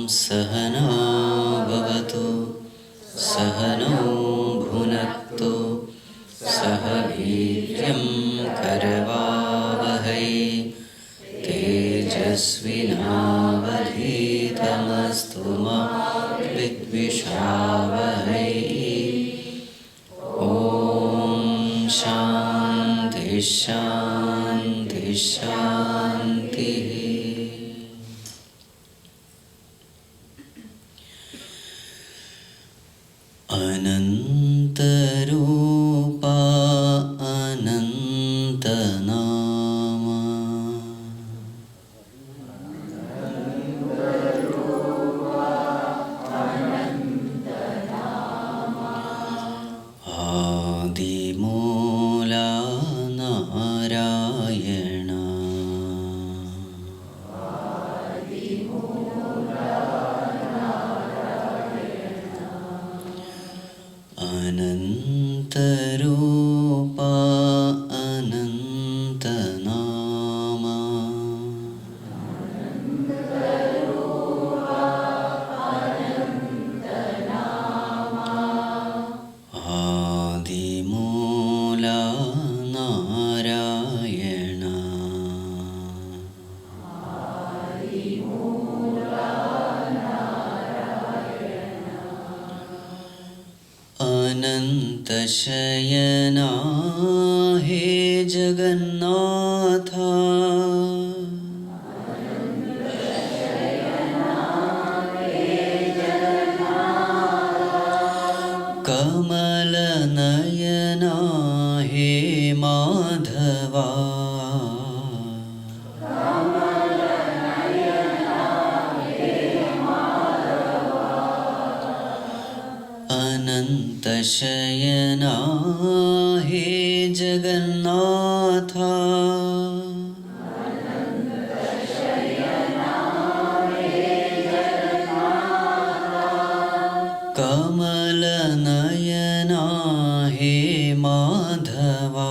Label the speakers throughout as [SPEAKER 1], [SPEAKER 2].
[SPEAKER 1] सहना भवतु सहनौ भुनक्तु सह वीर्यं करवावहै तेजस्विनावधीतमस्तु मा विद्विषावहै। ॐ शान्ति शान्ति शान्तिः। अनन्तरूपा अनन्तनामा आदिमूला नारायण अनन्तरूपा अनन्तनामा आदिमूला नारायण अनन्तशयना हे जगन्नाथ कमलनयना हे माधवा अनन्तशयना हे जगन्नाथ कमलनयना हे माधवा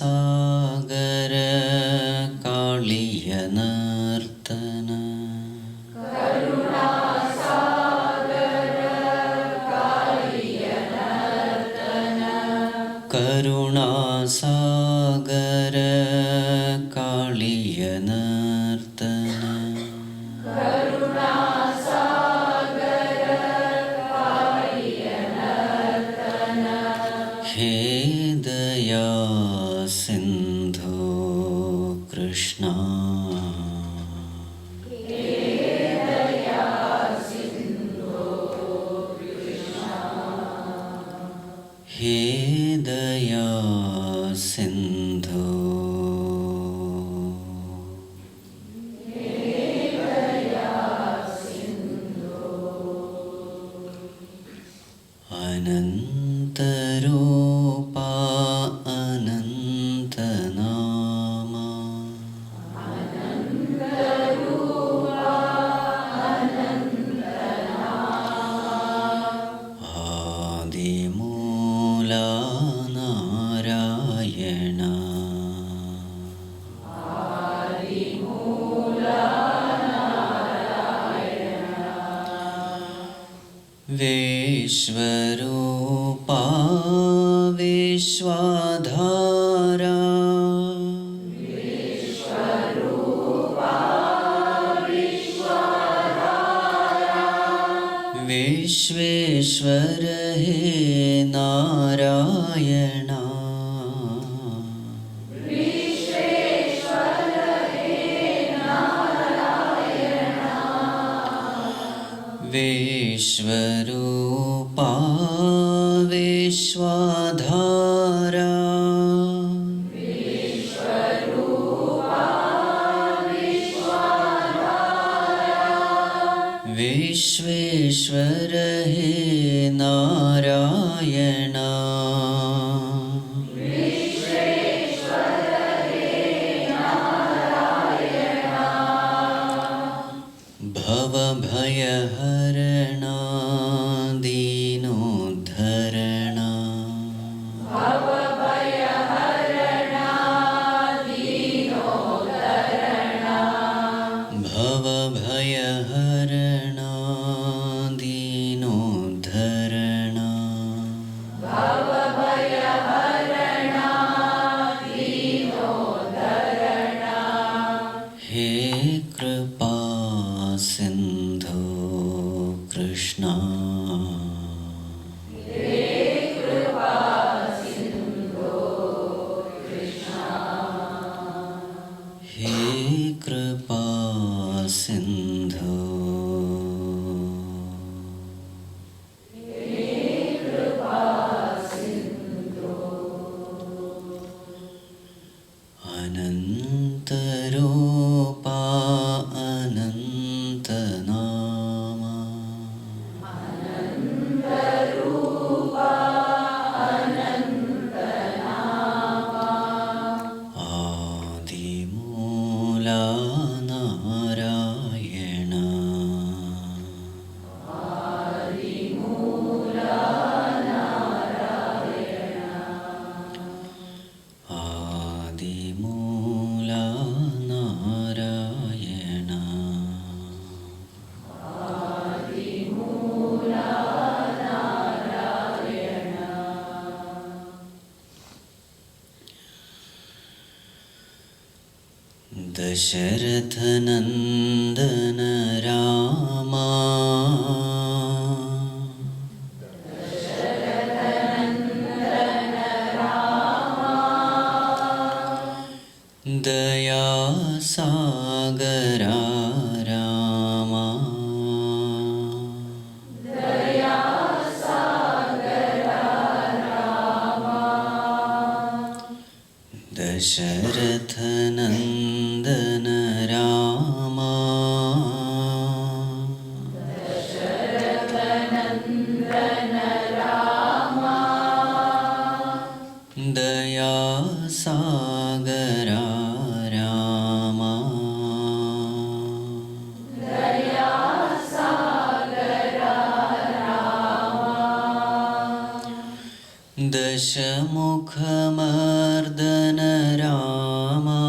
[SPEAKER 1] करुणासागर कालियनर्तन करुणासागर कालियनर्तन हे दया सिंधु कृष्णा हे दया सिंधु अनन्तरूपा अनन्तनामा आदिमूला नारायण विश्वरूपा विश्वाधारा विश्वेश्वर हे नारायण विश्वरूपा विश्वाधारा विश्वेश्वर हे नारायण भवभयहरणा दीनोद्धरणा भवभयहरणा दीनोद्धरणा हे कृपा सिंधु कृष्णा हे कृपा सिंधु अनंत रूपा अनंत नामा आदिमूला नारायण आदिमूला नारायण दशरथ नंदन रामा दया सागरा रामा दशरथ नंदन रामा दया सागरा रामा दशमुखमर्दन रामा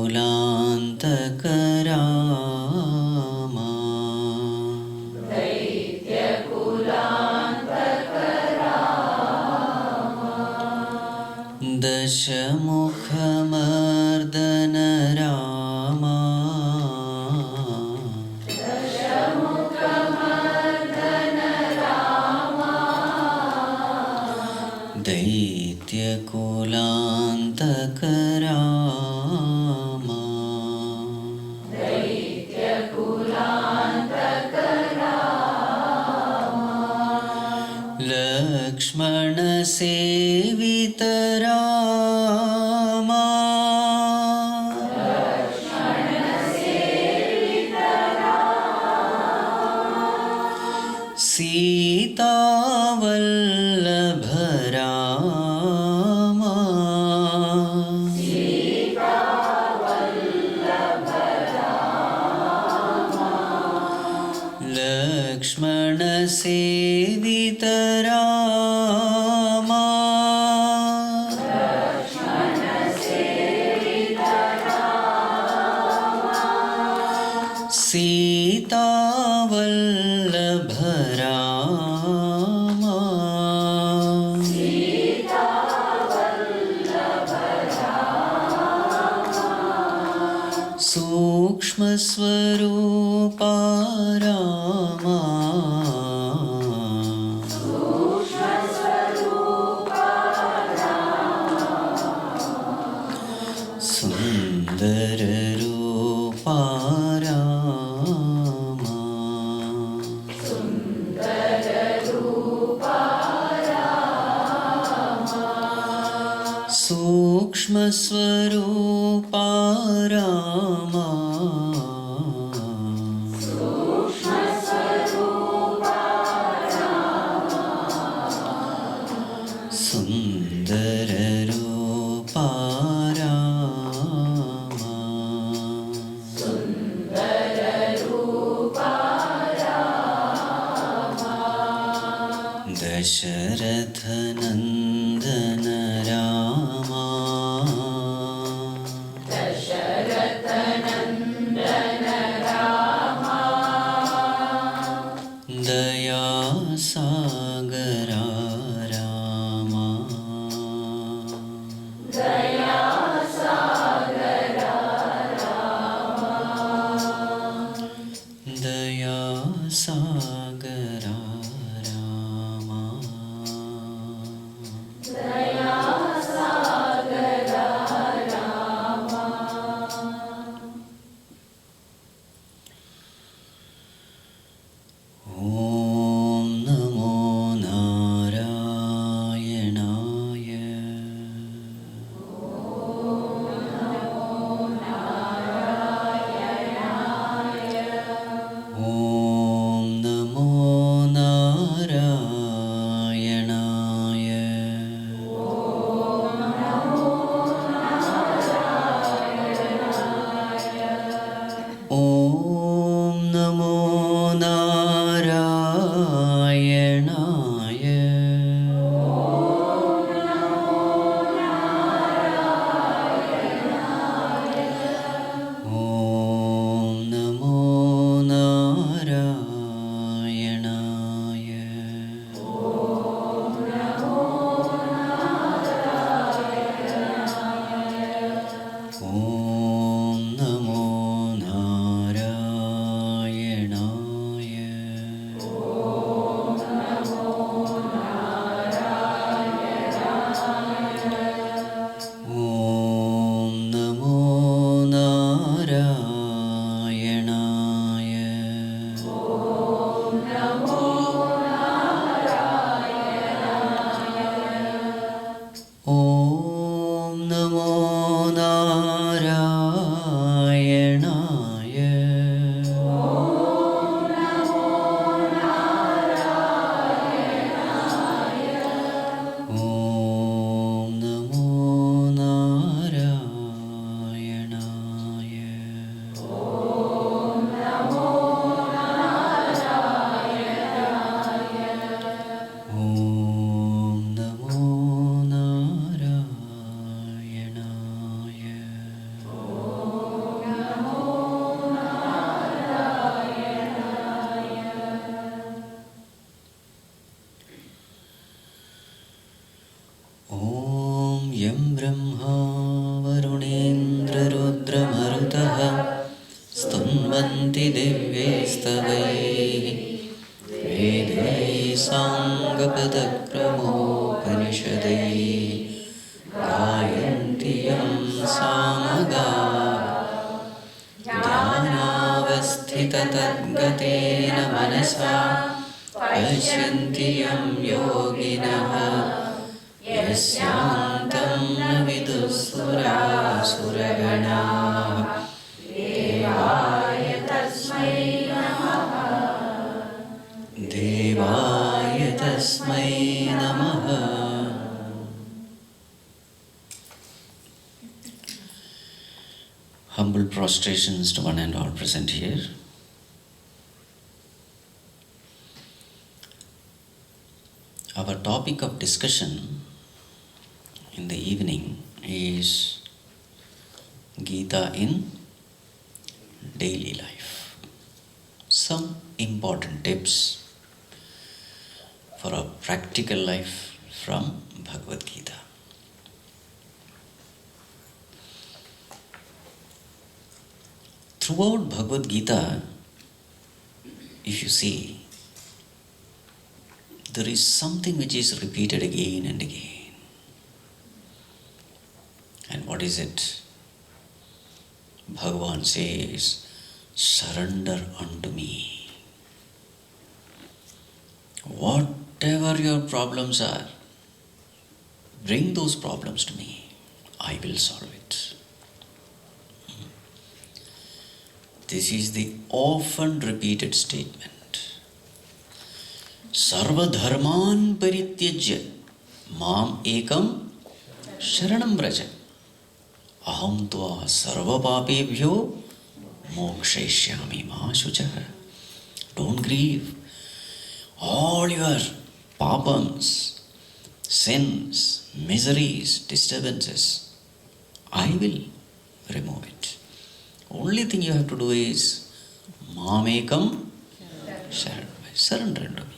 [SPEAKER 1] दैत्यकुलान्तक रामा दशमुखमर्दन रामा दैत्यकुलान्तक रामा लक्ष्मण सेवित रामा सीता वल्लभ रामा लक्ष्मण सेवित रामा सीता वल्लभ रामा सूक्ष्मस्वरूपा रामा सुन्दररूपा रामा सूक्ष्मस्वरूपा रामा सुन्दररूपा रामा दशरथनन्दन रामा दया सागरा रामा दया सागरा रामा ॐ नमो नारायणाय ॐ नमो नारायणाय ॐ नमो नारायणाय ॐ नमो नारायणाय ॐ नमो नारायणाय ॐ नमो नारायणाय ॐ नमो नारायणाय ॐ नमो नारायणाय ॐ नमो नारायणाय ॐ यं ब्रह्मा वरुणेन्द्ररुद्रमरुतः स्तुन्वन्ति दिव्यैस्तवैः वेदैः साङ्गपदक्रमोपनिषदैः गायन्ति यं सामगाः ध्यानावस्थिततद्गतेन मनसा पश्यन्ति यं योगिनः यस्यान्तं न विदुःसुरासुरगणाः देवाय तस्मै नमः Humble prostrations to one and all present here. Our topic of discussion in the evening is Gita in daily life. Some important tips for a practical life from Bhagavad Gita. throughout Bhagavad Gita, if you see, there is something which is repeated again and again. And what is it? Bhagavan says, surrender unto me. Whatever your problems are, bring those problems to me. I will solve it. This is the often repeated statement. Sarva dharman parityajya mam ekam sharanam vraja aham tva sarva papebhyo mokshayishyami ma shuchah. Don't grieve. All your papams, sins, miseries, disturbances, I will remove it. Only thing you have to do is mamekam sharanam. Surrender unto me.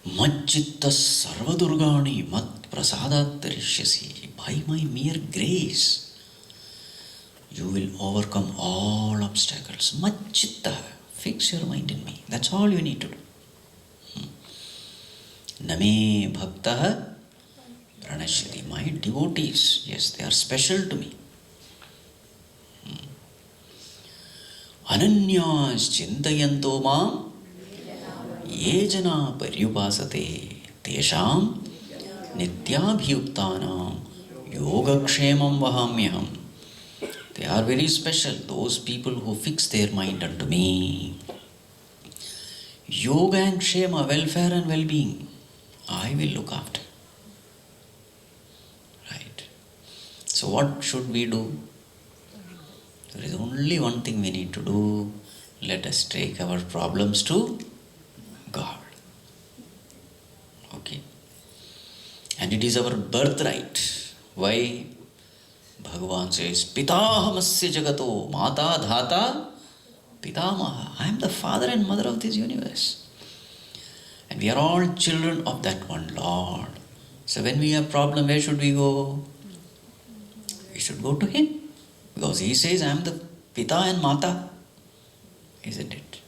[SPEAKER 1] Majjitta sarvadurgani mat prasadat tarishyasi. By my mere grace, you will overcome all obstacles. Majjitta. Fix your mind in me. That's all you need to do. Name bhaktaha pranashyati. My devotees, yes, they are special to me. Ananyas chintayanto mam ye jana paryupasate tesham nityabhyuktanam yogakshemam vahamyaham. They are very special, those people who fix their mind unto me. Yoga and kshema, welfare and well-being, I will look after. Right. So what should we do? There is only one thing we need to do. Let us take our problems to God. Okay. And it is our birthright. Why? Bhagavan says, Pitahamasya jagato mata dhata pitamaha. I am the father and mother of this universe. And we are all children of that one Lord. So when we have problem, where should we go? We should go to Him. Because He says, I am the Pita and Mata. Isn't it?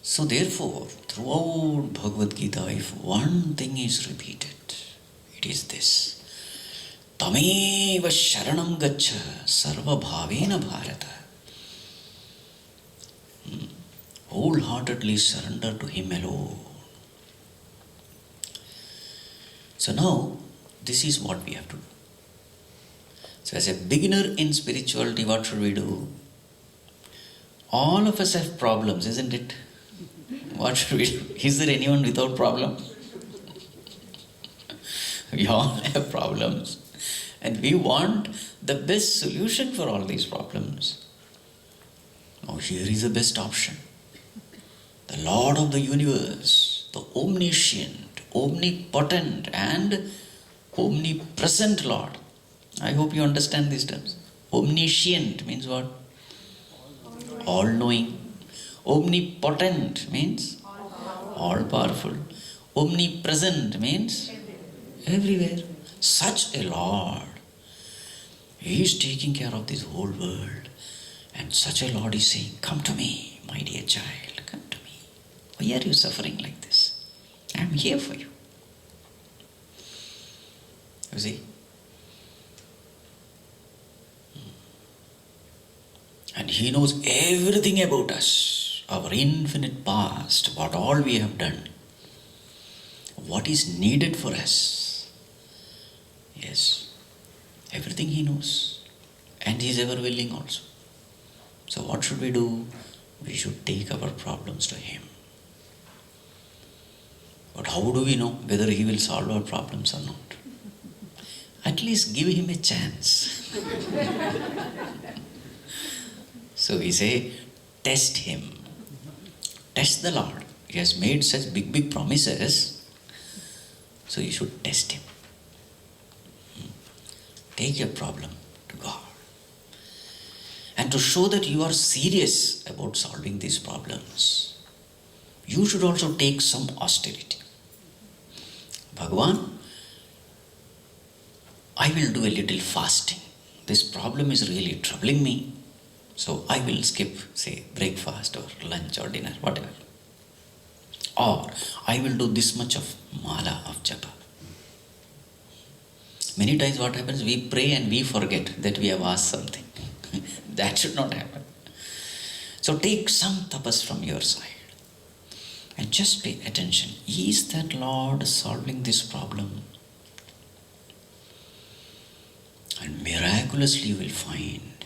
[SPEAKER 1] So therefore, throughout Bhagavad Gita, if one thing is repeated, it is this. Tameva sharanam gaccha sarva bhavena bharata. Wholeheartedly surrender to Him alone. So now, this is what we have to do. So as a beginner in spirituality, what should we do? All of us have problems, isn't it? What should we do? Is there anyone without problem? We all have problems. And we want the best solution for all these problems. Now here is the best option. The Lord of the universe, the omniscient, omnipotent and omnipresent Lord. I hope you understand these terms. Omniscient means what? All-knowing. Omnipotent means all-powerful. Omnipresent means everywhere. Such a Lord. He is taking care of this whole world. And such a Lord is saying, come to me, my dear child, come to me. Why are you suffering like this? I am here for you. You see? And He knows everything about us, our infinite past, what all we have done, what is needed for us. Yes, everything He knows. And He is ever willing also. So what should we do? We should take our problems to Him. But how do we know whether He will solve our problems or not? At least give Him a chance. So we say, test Him. Test the Lord. He has made such big promises. So you should test Him. Take your problem to God. And to show that you are serious about solving these problems, you should also take some austerity. Bhagavan, I will do a little fasting. this problem is really troubling me, so I will skip, say, breakfast or lunch or dinner, whatever. Or I will do this much of mala of japa. Many times what happens, we pray and we forget that we have asked something. That should not happen. So take some tapas from your side and just pay attention. Is that Lord solving this problem? And miraculously you will find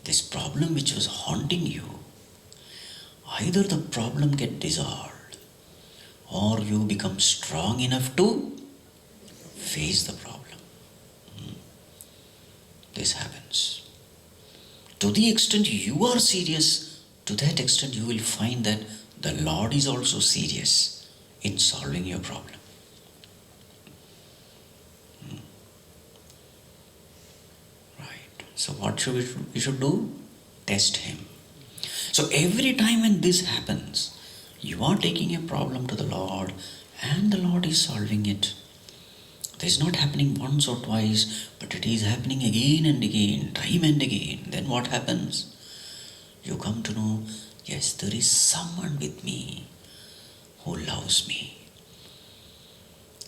[SPEAKER 1] this problem which was haunting you, either the problem get dissolved or you become strong enough to face the problem. This happens. To the extent you are serious, to that extent you will find that the Lord is also serious in solving your problem. Right. So what should we should do? Test Him. So every time when this happens, you are taking a problem to the Lord and the Lord is solving it. This is not happening once or twice, but it is happening again and again, time and again. Then what happens? You come to know, yes, there is someone with me who loves me.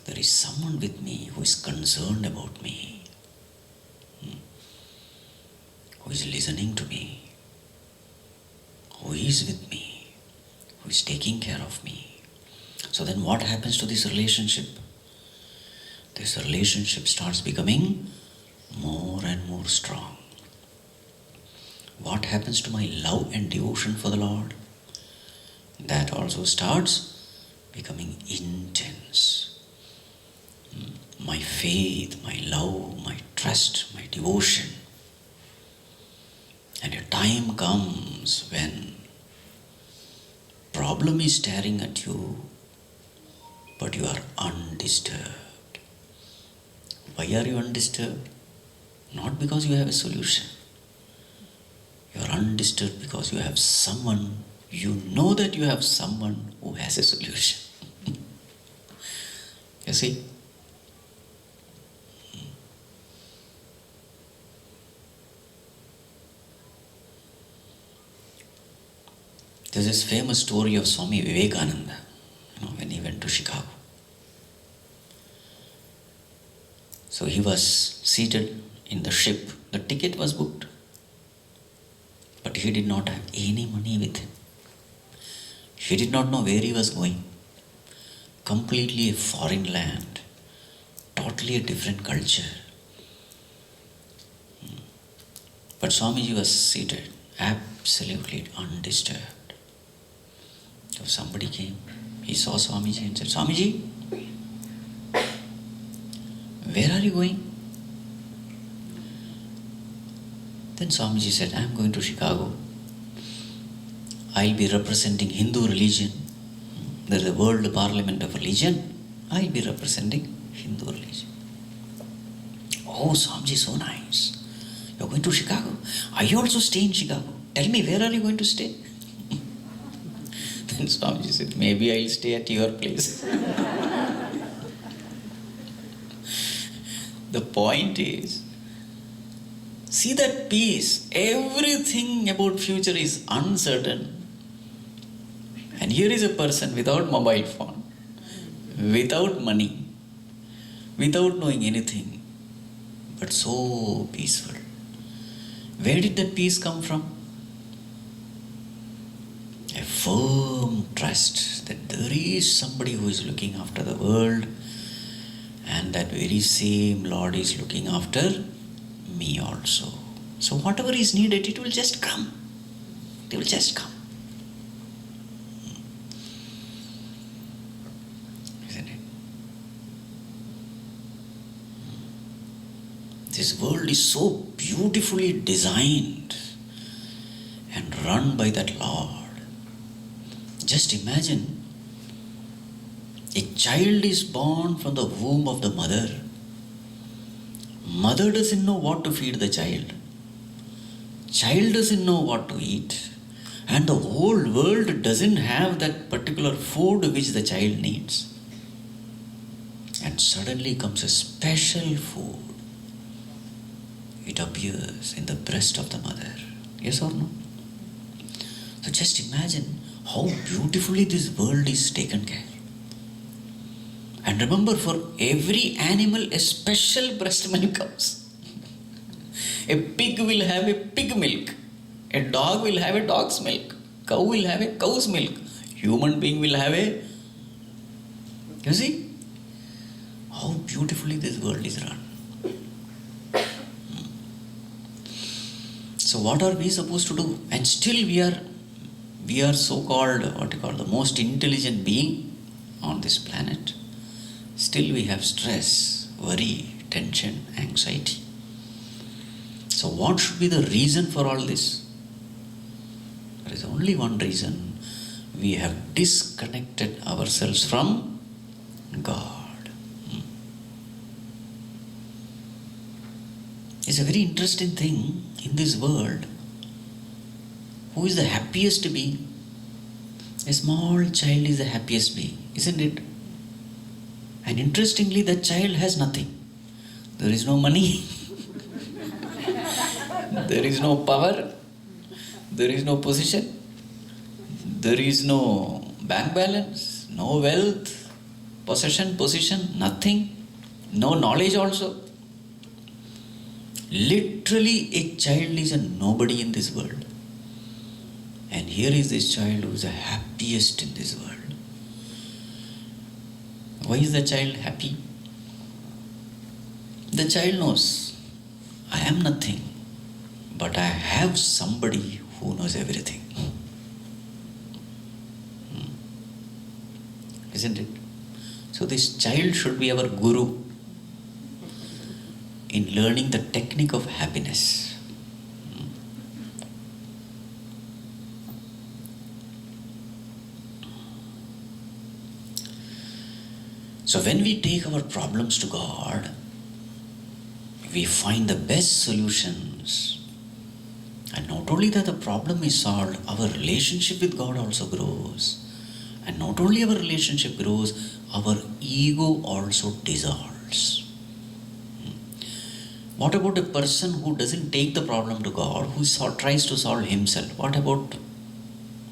[SPEAKER 1] There is someone with me who is concerned about me, who is listening to me, who is with me, who is taking care of me. So then what happens to this relationship? This relationship starts becoming more and more strong. What happens to my love and devotion for the Lord? That also starts becoming intense. My faith, my love, my trust, my devotion. And a time comes when problem is staring at you, but you are undisturbed. Why are you undisturbed? Not because you have a solution. You are undisturbed because you have someone, you know that you have someone who has a solution. You see? There's this famous story of Swami Vivekananda, when he went to Chicago. So he was seated in the ship. The ticket was booked, but he did not have any money with him. He did not know where he was going. Completely a foreign land, totally a different culture. But Swamiji was seated, absolutely undisturbed. So somebody came, he saw Swamiji and said, Swamiji, where are you going? Then Swamiji said, I am going to Chicago. I'll be representing Hindu religion. There is a World Parliament of Religion. I'll be representing Hindu religion. Oh, Swamiji, so nice. You're going to Chicago. I also stay in Chicago. Tell me, where are you going to stay? Then Swamiji said, maybe I'll stay at your place. The point is, see that peace. Everything about future is uncertain. And here is a person without mobile phone, without money, without knowing anything, but so peaceful. Where did that peace come from? A firm trust that there is somebody who is looking after the world, and that very same Lord is looking after me also. So whatever is needed, it will just come. It will just come. Isn't it? This world is so beautifully designed and run by that Lord. Just imagine, a child is born from the womb of the mother. Mother doesn't know what to feed the child. Child doesn't know what to eat. And the whole world doesn't have that particular food which the child needs. And suddenly comes a special food. it appears in the breast of the mother. Yes or no? So just imagine how beautifully this world is taken care. And remember, for every animal a special breast milk comes. A pig will have a pig milk. A dog will have a dog's milk. Cow will have a cow's milk. Human being will have a... You see? How beautifully this world is run. So what are we supposed to do? And still we are so-called, the most intelligent being on this planet. Still we have stress, worry, tension, anxiety. So what should be the reason for all this? There is only one reason. We have disconnected ourselves from God. It's a very interesting thing in this world. Who is the happiest being? A small child is the happiest being, isn't it? And interestingly, that child has nothing. There is no money. There is no power. There is no position. There is no bank balance, no wealth, position, nothing. No knowledge also. Literally, a child is a nobody in this world. And here is this child who is the happiest in this world. Why is the child happy? The child knows, I am nothing, but I have somebody who knows everything. Isn't it? So this child should be our guru in learning the technique of happiness. So when we take our problems to God, we find the best solutions. And not only that the problem is solved, our relationship with God also grows. And not only our relationship grows, our ego also dissolves. What about a person who doesn't take the problem to God, who tries to solve himself? What about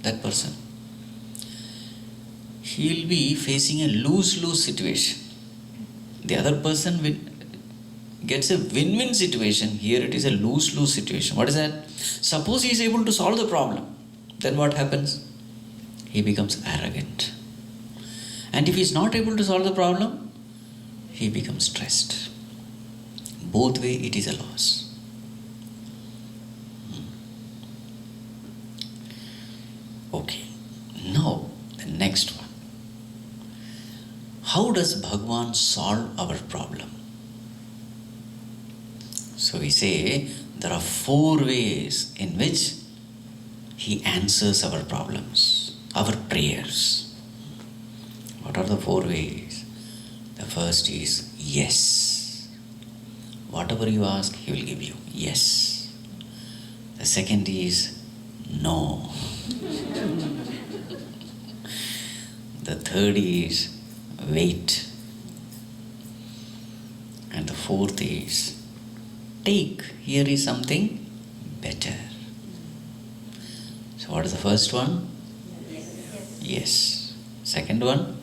[SPEAKER 1] that person? He will be facing a lose-lose situation. The other person gets a win-win situation. Here it is a lose-lose situation. What is that? Suppose he is able to solve the problem. Then what happens? He becomes arrogant. And if he is not able to solve the problem, he becomes stressed. Both way it is a loss. Okay. Now the next one. How does Bhagwan solve our problem? So we say there are 4 ways in which he answers our problems, our prayers. What are the 4 ways? The first is yes. Whatever you ask, he will give you. Yes. The second is no. The third is wait. And the fourth is take. Here is something better. So what is the first one? Yes. Second one?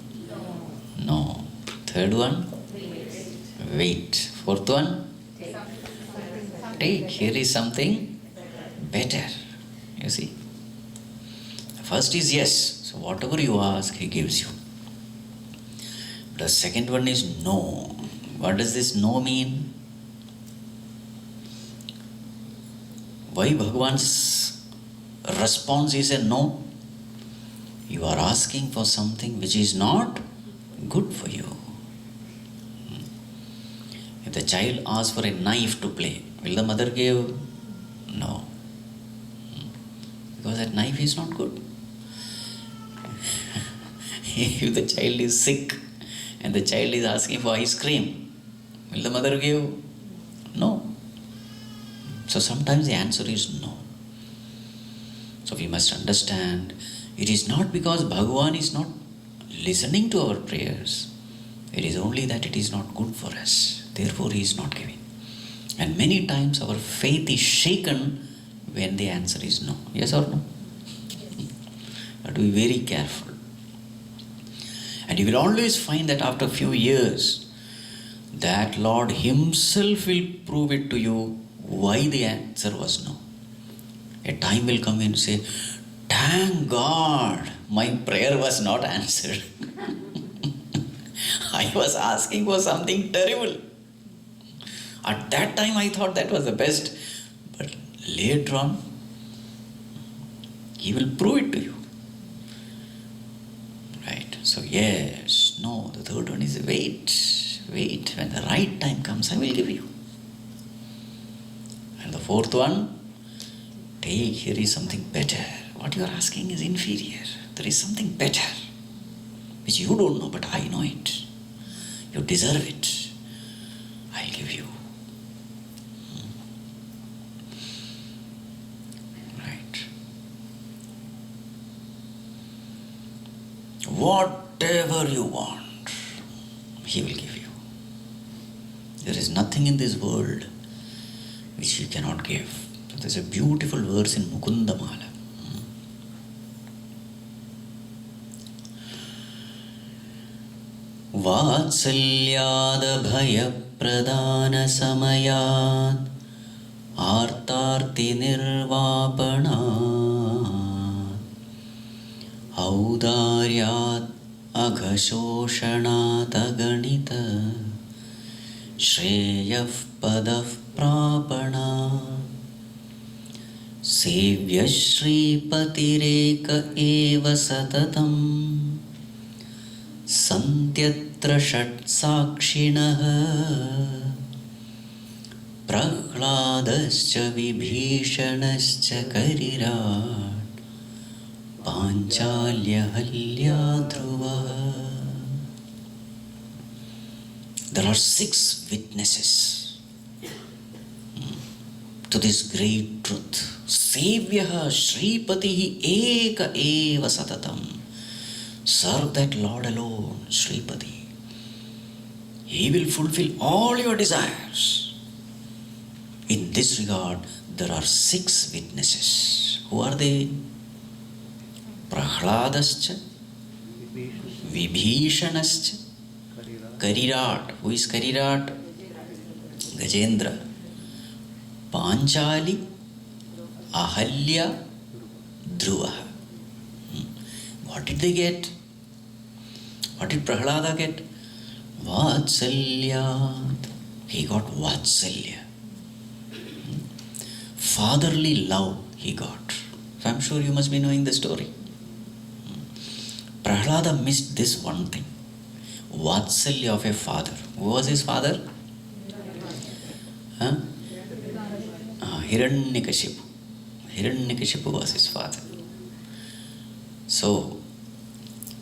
[SPEAKER 1] No. Third one? Wait. Fourth one? Take. Here is something better. You see? The first is yes. So whatever you ask, he gives you. The second one is no. What does this no mean? Why Bhagwan's response is a no? You are asking for something which is not good for you. If the child asks for a knife to play, will the mother give? No. Because that knife is not good. If the child is sick and the child is asking for ice cream, will the mother give? No. So sometimes the answer is no. So we must understand, it is not because Bhagavan is not listening to our prayers. It is only that it is not good for us. Therefore he is not giving. And many times our faith is shaken when the answer is no. Yes or no? Have to be very careful. And you will always find that after a few years, that Lord Himself will prove it to you why the answer was no. A time will come when you say, thank God my prayer was not answered. I was asking for something terrible. At that time I thought that was the best. But later on, He will prove it to you. Right? So yes, no, the third one is wait. When the right time comes, I will give you. And the fourth one, take, here is something better. What you are asking is inferior. There is something better, which you don't know, but I know it. You deserve it. I'll give you. Right. Whatever you want, He will give you. There is nothing in this world which He cannot give. There's a beautiful verse in Mukundamala. Vatsalyad bhaya pradana samayat artarti nirvapanat audaryat aghashoshanat aganita shreyaf padav prapana sevya shripatireka eva satatam santyatra षट् साक्षिणः प्रह्लादश्च विभीषणश्च करिराट् पाञ्चाल्यहल्या ध्रुवः. There are 6 witnesses to this great truth. Sevyah Shripatihi Eka Eva Satatam. Serve that Lord alone, Shripati. He will fulfill all your desires. In this regard, there are 6 witnesses. Who are they? Prahladascha, Vibhishanascha, Karirat. Who is Karirat? Gajendra. Panchali, Ahalya, Dhruva. What did they get? What did Prahlada get? Vatsalyat. He got Vatsalya. Fatherly love he got. So I'm sure you must be knowing the story. Prahlada missed this one thing. Vatsalya of a father. Who was his father? Hiranyakashipu. Hiranyakashipu was his father. So,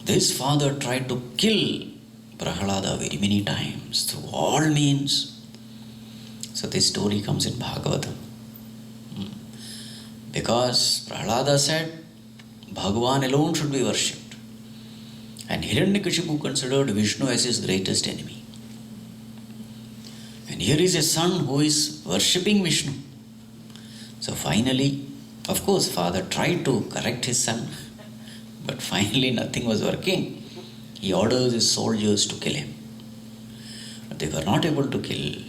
[SPEAKER 1] this father tried to kill Prahlada very many times through all means. So this story comes in Bhagavatam. Because Prahlada said, Bhagavan alone should be worshipped. And Hiranyakashipu considered Vishnu as his greatest enemy. And here is a son who is worshipping Vishnu. So finally, of course, father tried to correct his son. But finally nothing was working. He orders his soldiers to kill him. But they were not able to kill.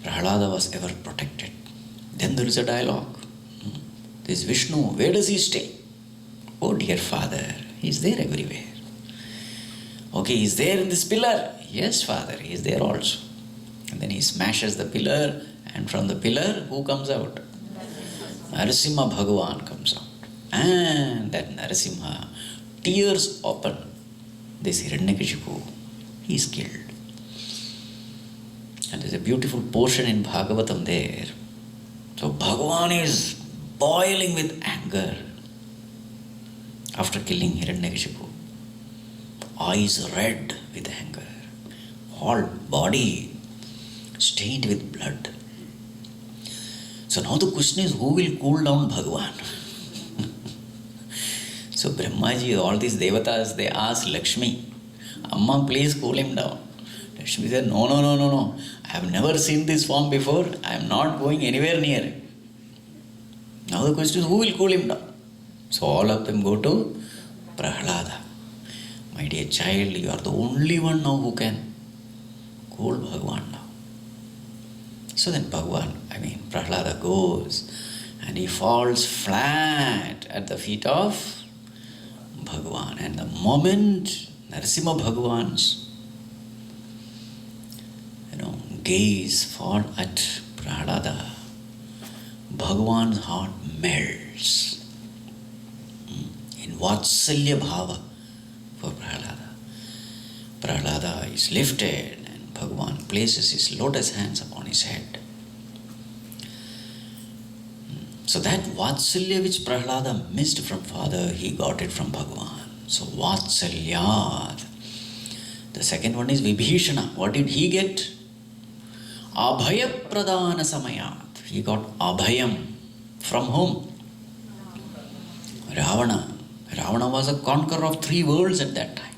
[SPEAKER 1] Prahlada was ever protected. Then there is a dialogue. This Vishnu, where does he stay? Oh dear father, he is there everywhere. Okay, he is there in this pillar. Yes father, he is there also. And then he smashes the pillar, and from the pillar, who comes out? Narasimha Bhagavan comes out. And that Narasimha tears open this Hiranyakashipu. He is killed. And there is a beautiful portion in Bhagavatam there. So Bhagavan is boiling with anger after killing Hiranyakashipu. Eyes red with anger. Whole body stained with blood. So now the question is, who will cool down Bhagavan? So Brahmaji, all these devatas, they ask Lakshmi, Amma, please cool him down. Lakshmi said, no. I have never seen this form before. I am not going anywhere near it. Now the question is, who will cool him down? So all of them go to Prahlada. My dear child, you are the only one now who can cool Bhagavan now. So then Prahlada goes and he falls flat at the feet of Bhagavan. And the moment Narasimha Bhagavan's gaze fall at Prahlada, Bhagavan's heart melts in Vatsalya Bhava for Prahlada. Prahlada is lifted and Bhagavan places his lotus hands upon his head. So that Vatsalya which Prahlada missed from Father, he got it from Bhagavan. So Vatsalyat. The second one is Vibhishana. What did he get? Abhaya Pradana Samayat. He got Abhayam. From whom? Ravana. Ravana was a conqueror of 3 worlds at that time.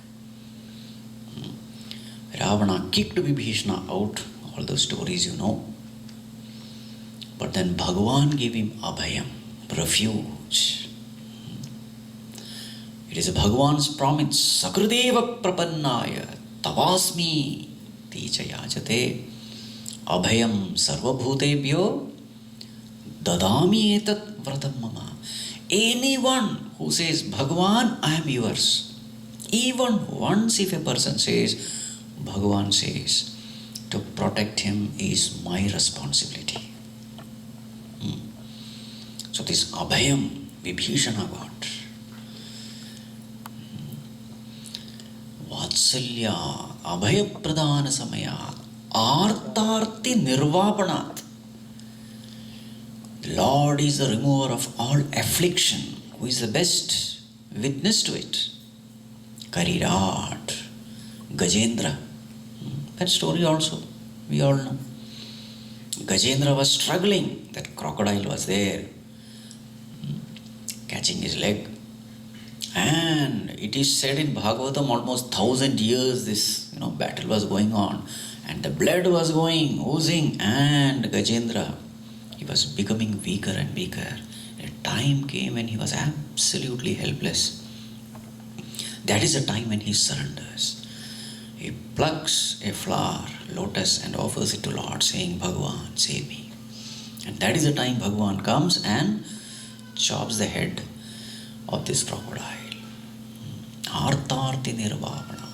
[SPEAKER 1] Ravana kicked Vibhishana out. All those stories you know. But then Bhagavan gave him Abhayam, refuge. It is a Bhagavan's promise. Sakrudeva Prapannaya Tavasmi Tichayajate Abhayam Sarvabhutebhyo Dadami Etat Vratam Mama. Anyone who says, Bhagavan, I am yours. Even once if a person says, Bhagavan says, to protect him is my responsibility. So this Abhayam, Vibhishana got. Vatsalya, Abhaya Pradana Samayat, Artarti Nirvapanat. The Lord is the remover of all affliction. Who is the best witness to it? Karirat, Gajendra. That story also, we all know. Gajendra was struggling. That crocodile was there, catching his leg. And it is said in Bhagavatam almost 1,000 years this battle was going on. And the blood was going, oozing. And Gajendra, he was becoming weaker and weaker. A time came when he was absolutely helpless. That is the time when he surrenders. He plucks a flower, lotus, and offers it to Lord, saying, Bhagavan, save me. And that is the time Bhagavan comes and chops the head of this crocodile. Artarti Nirvapana.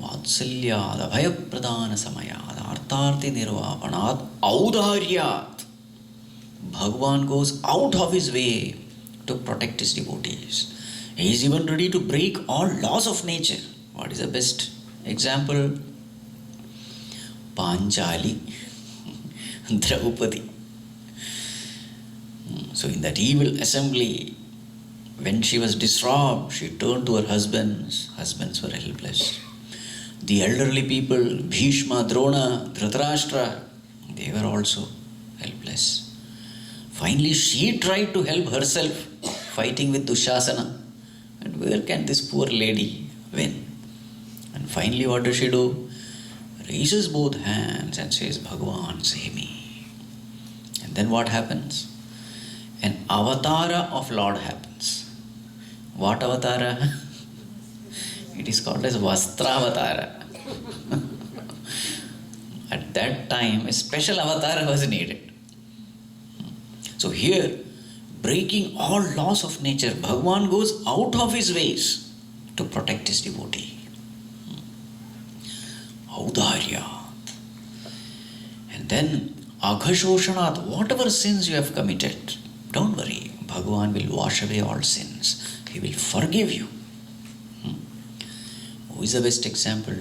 [SPEAKER 1] Vatsalyad Abhaya Pradana Samayad. Artarti Nirvapanat Audaryat. Bhagavan goes out of his way to protect his devotees. He is even ready to break all laws of nature. What is the best example? Panchali, Draupadi. So in that evil assembly, when she was disrobed, she turned to her husbands. Husbands were helpless. The elderly people, Bhishma, Drona, Dhritarashtra, they were also helpless. Finally, she tried to help herself, fighting with Dushasana. And where can this poor lady win? And finally, what does she do? Raises both hands and says, Bhagavan, save me. And then what happens? An avatara of Lord happens. What avatara? It is called as Vastravatara. At that time, a special avatar was needed. So here, breaking all laws of nature, Bhagavan goes out of his ways to protect his devotee. Audarya. And then Aghashoshanat, whatever sins you have committed, don't worry, Bhagavan will wash away all sins. He will forgive you. Who is the best example?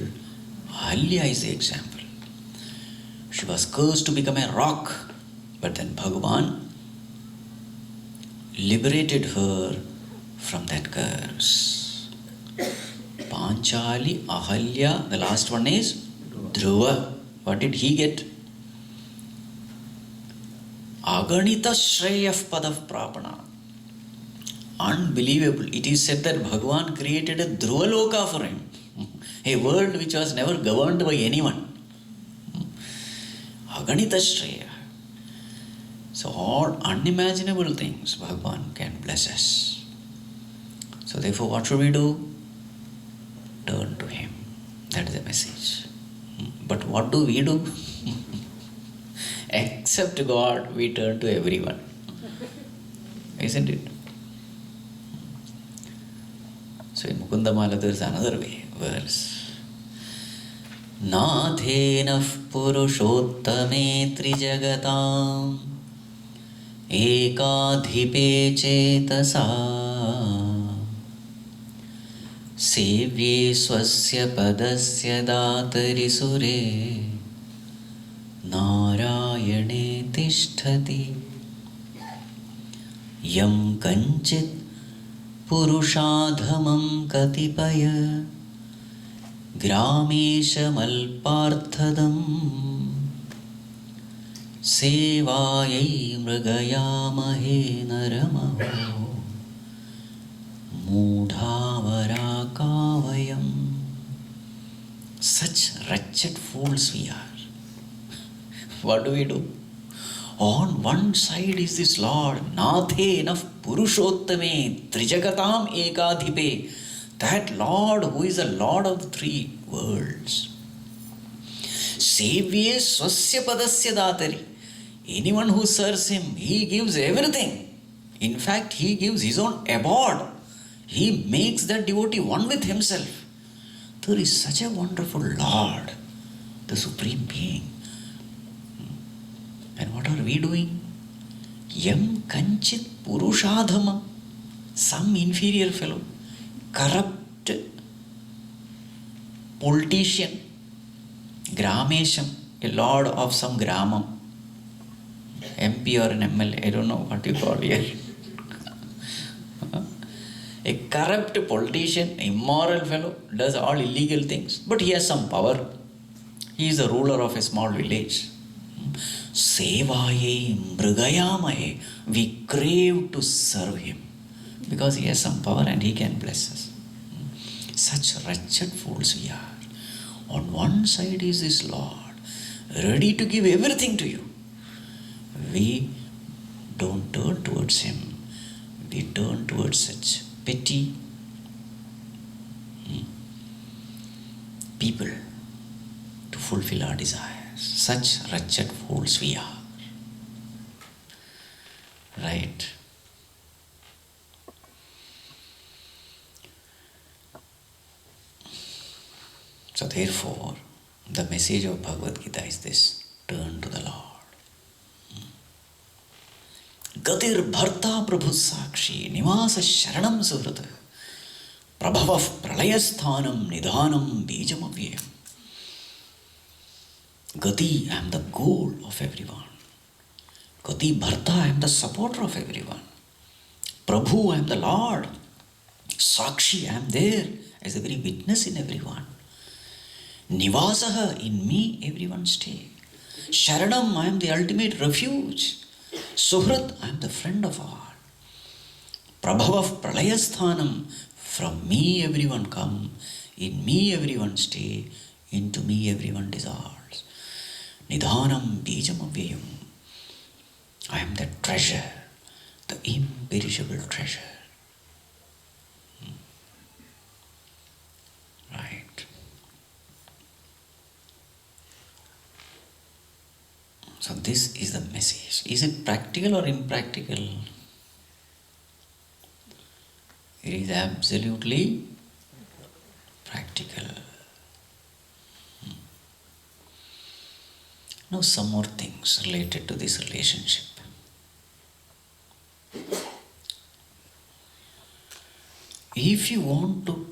[SPEAKER 1] Ahalya is the example. She was cursed to become a rock, but then Bhagavan liberated her from that curse. Panchali, Ahalya, the last one is Dhruva. What did he get? Aganita Shreyaf Padav Prapana. Unbelievable. It is said that Bhagavan created a Dhruvaloka for him. A world which was never governed by anyone. Aganita Shreya. So all unimaginable things Bhagavan can bless us. So therefore what should we do? Turn to Him. That is the message. But what do? Except God, we turn to everyone. Isn't it? So in Mukundamala there is another verse. Nathenah purushottame trijagatam ekadhipe chetasa sevye swasya padasya datari sure narayane tishtati yam kanchit purushadhamam katipaya ग्रामेशमल्पार्थदम् सेवायै मृगयामहे नरमहो मूढावराकावयम्. Such wretched fools we are. What do we do? On one side is this Lord, Nathenah Purushottame Trijagatam Ekadhipe, that Lord who is the Lord of the three worlds. Sevye Swasya Padasya Datari. Anyone who serves Him, He gives everything. In fact, He gives His own abode. He makes that devotee one with Himself. There is such a wonderful Lord, the Supreme Being. And what are we doing? Yam Kanchit Purushadhama. Some inferior fellow, corrupt politician, Gramesham, a lord of some Gramam, MP or an MLA, I don't know what you call here. A corrupt politician, immoral fellow, does all illegal things, but he has some power. He is the ruler of a small village. Sevaye mrigayamaye, we crave to serve him because he has some power and he can bless us. Such wretched fools we are. On one side is this Lord, ready to give everything to you. We don't turn towards him. We turn towards such petty people to fulfill our desires. Such wretched fools we are. Right? So therefore, the message of Bhagavad Gita is this: turn to the Lord. Gatir bharta prabhu sakshi nivasa sharanam suhrata prabhavav pralayasthanam nidhanam bijam avyayam. Gati, I am the goal of everyone. Gati bharta, I am the supporter of everyone. Prabhu, I am the Lord. Sakshi, I am there as a very witness in everyone. Nivasaha, in me everyone stay. Sharanam, I am the ultimate refuge. Suhrat, I am the friend of all. Prabhavav pralayasthanam, from me everyone come, in me everyone stay, into me everyone dissolves. Nidhanam bijam avyayam, I am the treasure, the imperishable treasure. Right. So this is the message. Is it practical or impractical? It is absolutely practical. Now some more things related to this relationship. If you want to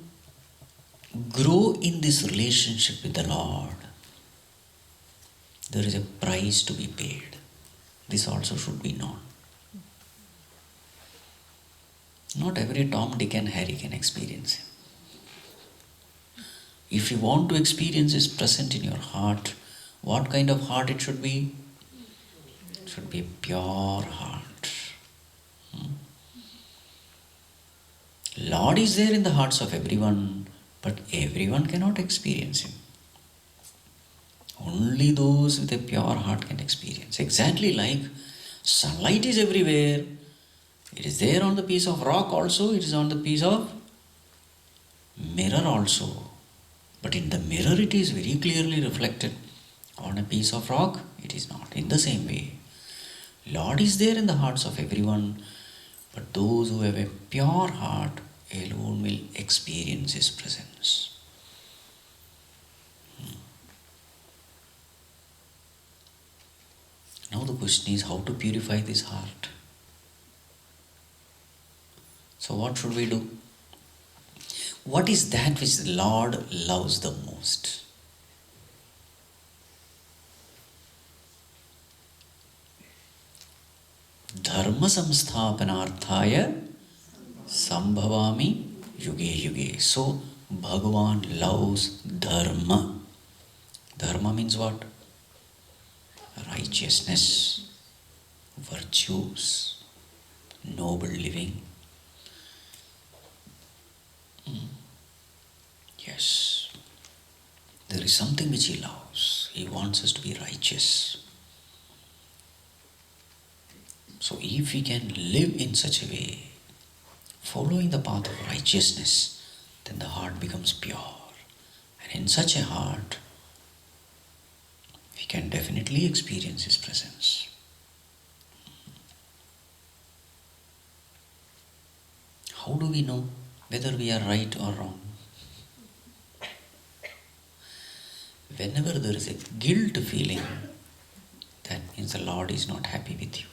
[SPEAKER 1] grow in this relationship with the Lord, there is a price to be paid. This also should be known. Not every Tom, Dick and Harry can experience him. If you want to experience his presence in your heart, what kind of heart it should be? It should be a pure heart. Lord is there in the hearts of everyone, But everyone cannot experience Him. Only those with a pure heart can experience. Exactly like sunlight is everywhere. It is there on the piece of rock also. It is on the piece of mirror also. But in the mirror it is very clearly reflected. On a piece of rock it is not. In the same way, Lord is there in the hearts of everyone. But those who have a pure heart alone will experience His presence. Now the question is how to purify this heart. So what should we do? What is that which the Lord loves the most? Dharma samsthapanarthaya sambhavami yuge yuge. So Bhagavan loves dharma. Dharma means what? Righteousness, virtues, noble living. Yes, there is something which He loves. He wants us to be righteous. So if we can live in such a way, following the path of righteousness, then the heart becomes pure. And in such a heart, we can definitely experience His presence. How do we know whether we are right or wrong? Whenever there is a guilt feeling, that means the Lord is not happy with you.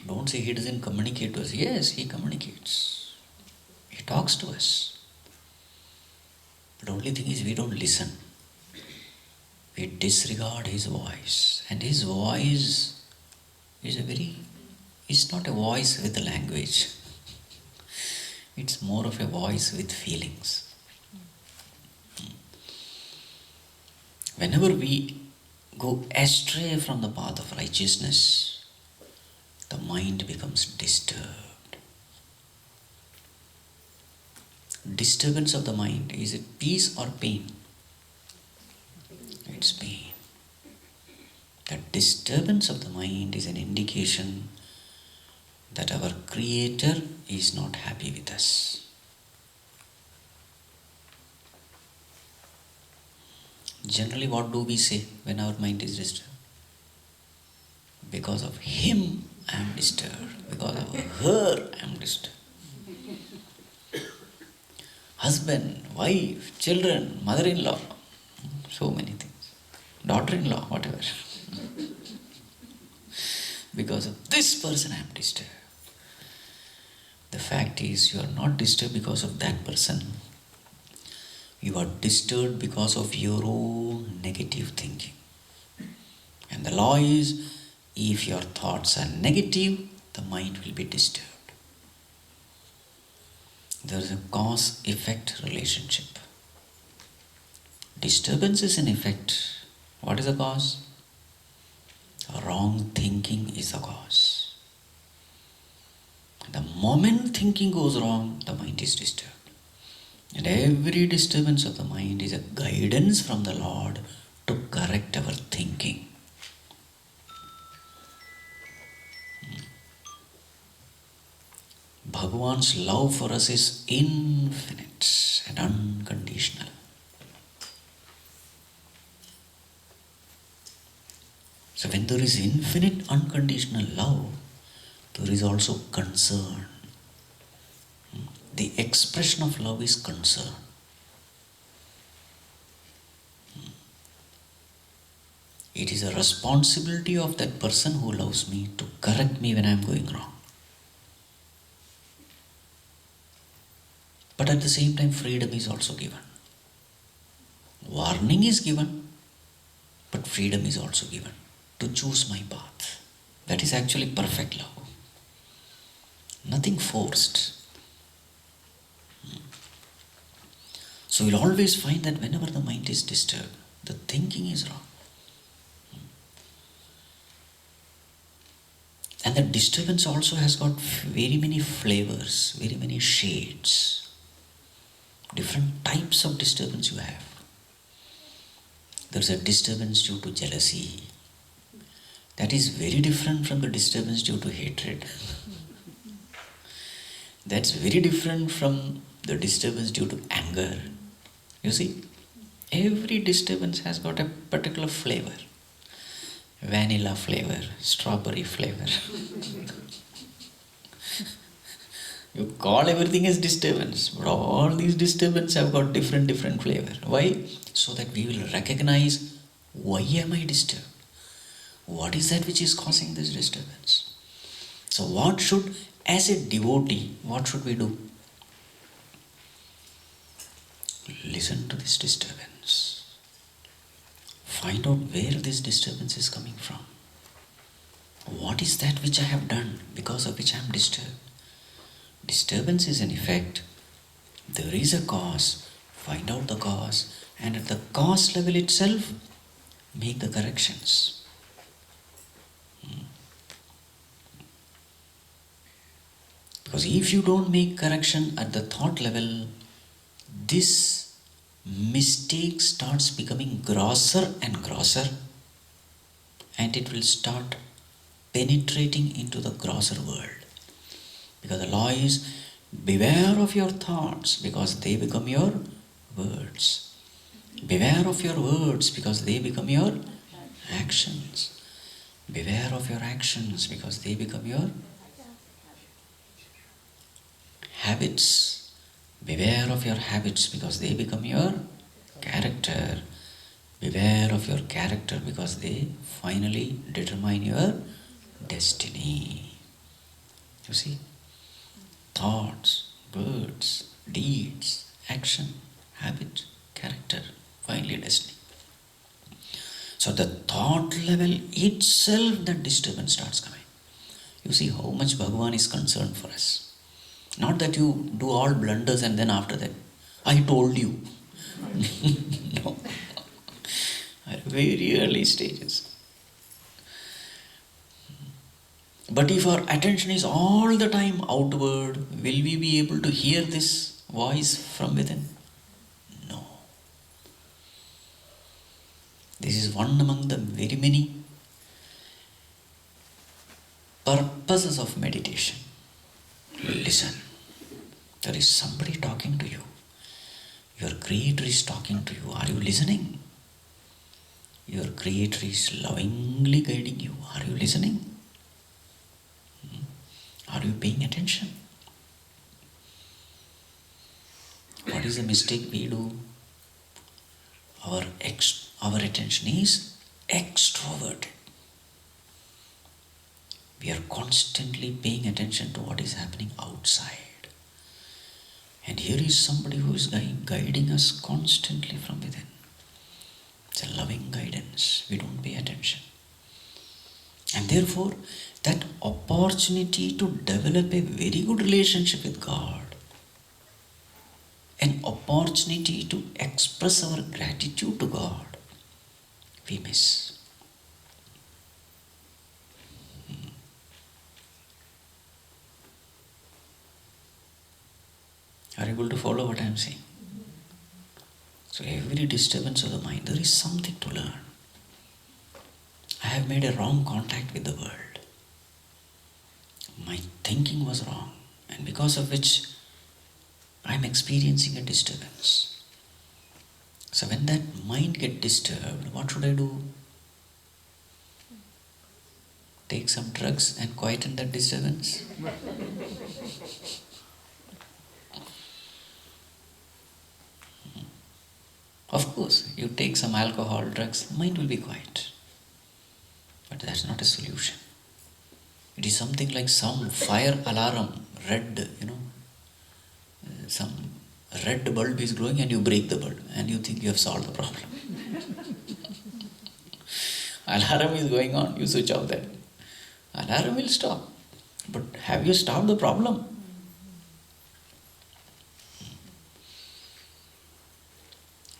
[SPEAKER 1] Don't say He doesn't communicate to us. Yes, He communicates. He talks to us. But the only thing is we don't listen. We disregard His voice. And His voice is not a voice with a language. It's more of a voice with feelings. Whenever we go astray from the path of righteousness, the mind becomes disturbed. Disturbance of the mind, is it peace or pain? It's pain. That disturbance of the mind is an indication that our Creator is not happy with us. Generally, what do we say when our mind is disturbed? Because of him I am disturbed. Because of her I am disturbed. Husband, wife, children, mother-in-law, so many things. Daughter-in-law, whatever. Because of this person I am disturbed. The fact is, you are not disturbed because of that person. You are disturbed because of your own negative thinking. And the law is, if your thoughts are negative, the mind will be disturbed. There is a cause-effect relationship. Disturbance is an effect. What is the cause? Wrong thinking is the cause. The moment thinking goes wrong, the mind is disturbed. And every disturbance of the mind is a guidance from the Lord to correct our thinking. Bhagavan's love for us is infinite and unconditional. So when there is infinite unconditional love, there is also concern. The expression of love is concern. It is a responsibility of that person who loves me to correct me when I am going wrong. But at the same time, freedom is also given. Warning is given, but freedom is also given to choose my path. That is actually perfect love. Nothing forced. So you'll always find that whenever the mind is disturbed, the thinking is wrong. And the disturbance also has got very many flavors, very many shades. Different types of disturbance you have. There's a disturbance due to jealousy. That is very different from the disturbance due to hatred. That's very different from the disturbance due to anger. You see, every disturbance has got a particular flavor. Vanilla flavor, strawberry flavor. You call everything as disturbance, but all these disturbances have got different flavor. Why? So that we will recognize, why am I disturbed? What is that which is causing this disturbance? So what should, as a devotee, what should we do? Listen to this disturbance. Find out where this disturbance is coming from. What is that which I have done because of which I am disturbed? Disturbance is an effect. There is a cause. Find out the cause, and at the cause level itself, make the corrections. Because if you don't make correction at the thought level, this mistake starts becoming grosser and grosser, and it will start penetrating into the grosser world. Because the law is, beware of your thoughts because they become your words. Beware of your words because they become your actions. Beware of your actions because they become your habits. Beware of your habits because they become your character. Beware of your character because they finally determine your destiny. You see? Thoughts, words, deeds, action, habit, character, finally destiny. So the thought level itself, the disturbance starts coming. You see how much Bhagavan is concerned for us. Not that you do all blunders and then after that, I told you. No. At very early stages. But if our attention is all the time outward, will we be able to hear this voice from within? No. This is one among the very many purposes of meditation. Listen. There is somebody talking to you. Your Creator is talking to you. Are you listening? Your Creator is lovingly guiding you. Are you listening? Are you paying attention? What is the mistake we do? Our attention is extroverted. We are constantly paying attention to what is happening outside. And here is somebody who is guiding us constantly from within. It's a loving guidance. We don't pay attention. And therefore, that opportunity to develop a very good relationship with God, an opportunity to express our gratitude to God, we miss. Are you able to follow what I am saying? So every disturbance of the mind, there is something to learn. I have made a wrong contact with the world. My thinking was wrong, and because of which I am experiencing a disturbance. So when that mind gets disturbed, what should I do? Take some drugs and quieten that disturbance? Of course, you take some alcohol, drugs, mind will be quiet. But that's not a solution. It is something like some fire alarm, red, some red bulb is glowing and you break the bulb and you think you have solved the problem. Alarm is going on, you switch off that. Alarm will stop. But have you solved the problem?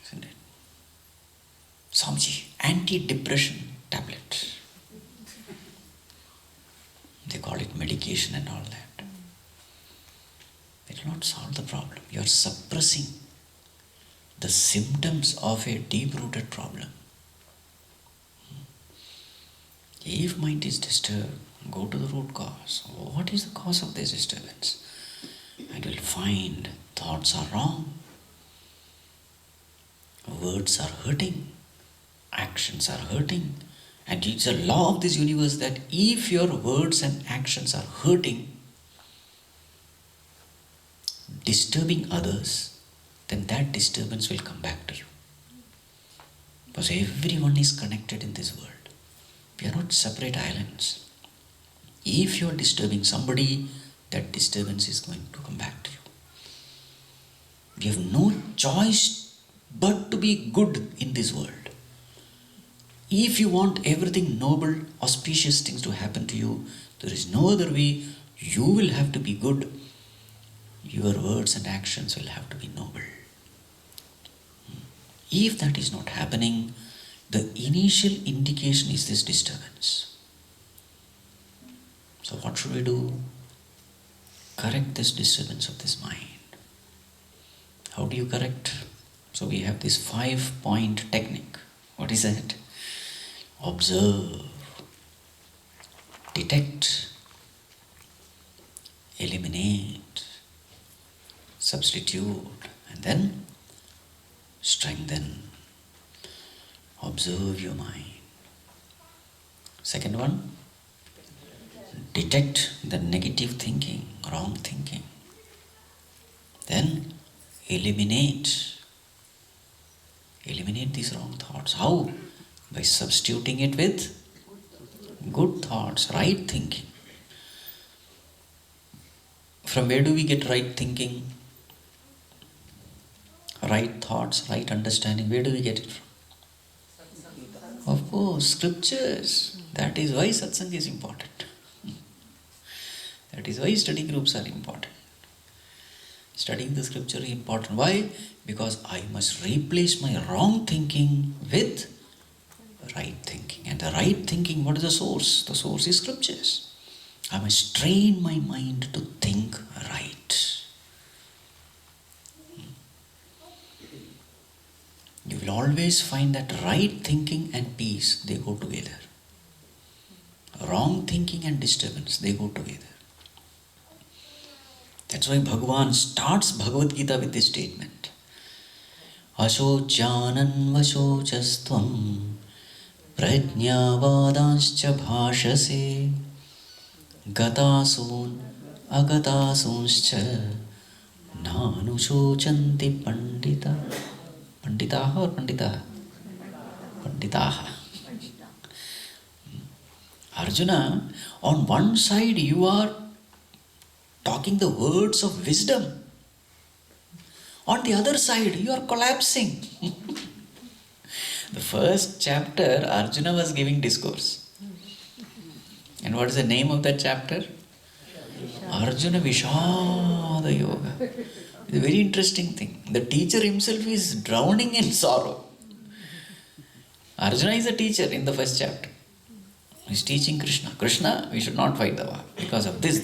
[SPEAKER 1] Isn't it? Swamiji, anti-depression tablet. देखो solve the problem. You are suppressing the symptoms of a deep-rooted problem. If mind is disturbed, go to the root cause. What is the cause of this disturbance? And you will find thoughts are wrong, words are hurting, actions are hurting. And it's a law of this universe that if your words and actions are hurting, disturbing others, then that disturbance will come back to you. Because everyone is connected in this world. We are not separate islands. If you are disturbing somebody, that disturbance is going to come back to you. We have no choice but to be good in this world. If you want everything noble, auspicious things to happen to you, there is no other way. You will have to be good. Your words and actions will have to be noble. If that is not happening, the initial indication is this disturbance. So what should we do? Correct this disturbance of this mind. How do you correct? So we have this 5-point technique. What is that? Observe, detect, eliminate, substitute, and then strengthen. Observe your mind. Second one, detect the negative thinking, wrong thinking. Then eliminate these wrong thoughts. How? By substituting it with good thoughts, right thinking. From where do we get right thinking? Right thoughts, right understanding, where do we get it from? Of course, scriptures. That is why satsang is important. That is why study groups are important. Studying the scripture is important. Why? Because I must replace my wrong thinking with right thinking. And the right thinking, what is the source? The source is scriptures. I must train my mind to think right. You will always find that right thinking and peace, they go together. Wrong thinking and disturbance, they go together. That's why Bhagavan starts Bhagavad Gita with this statement. Ashochanan vasochastvam prajnavadanscha bhashase gatasun agatasunscha nanusochanti pandita. Panditaha or panditaha? Panditaha. Arjuna, on one side you are talking the words of wisdom. On the other side, you are collapsing. The first chapter, Arjuna was giving discourse. And what is the name of that chapter? Arjuna Vishada Yoga. It's a very interesting thing. The teacher himself is drowning in sorrow. Arjuna is a teacher in the first chapter. He is teaching Krishna. Krishna, we should not fight the war because of this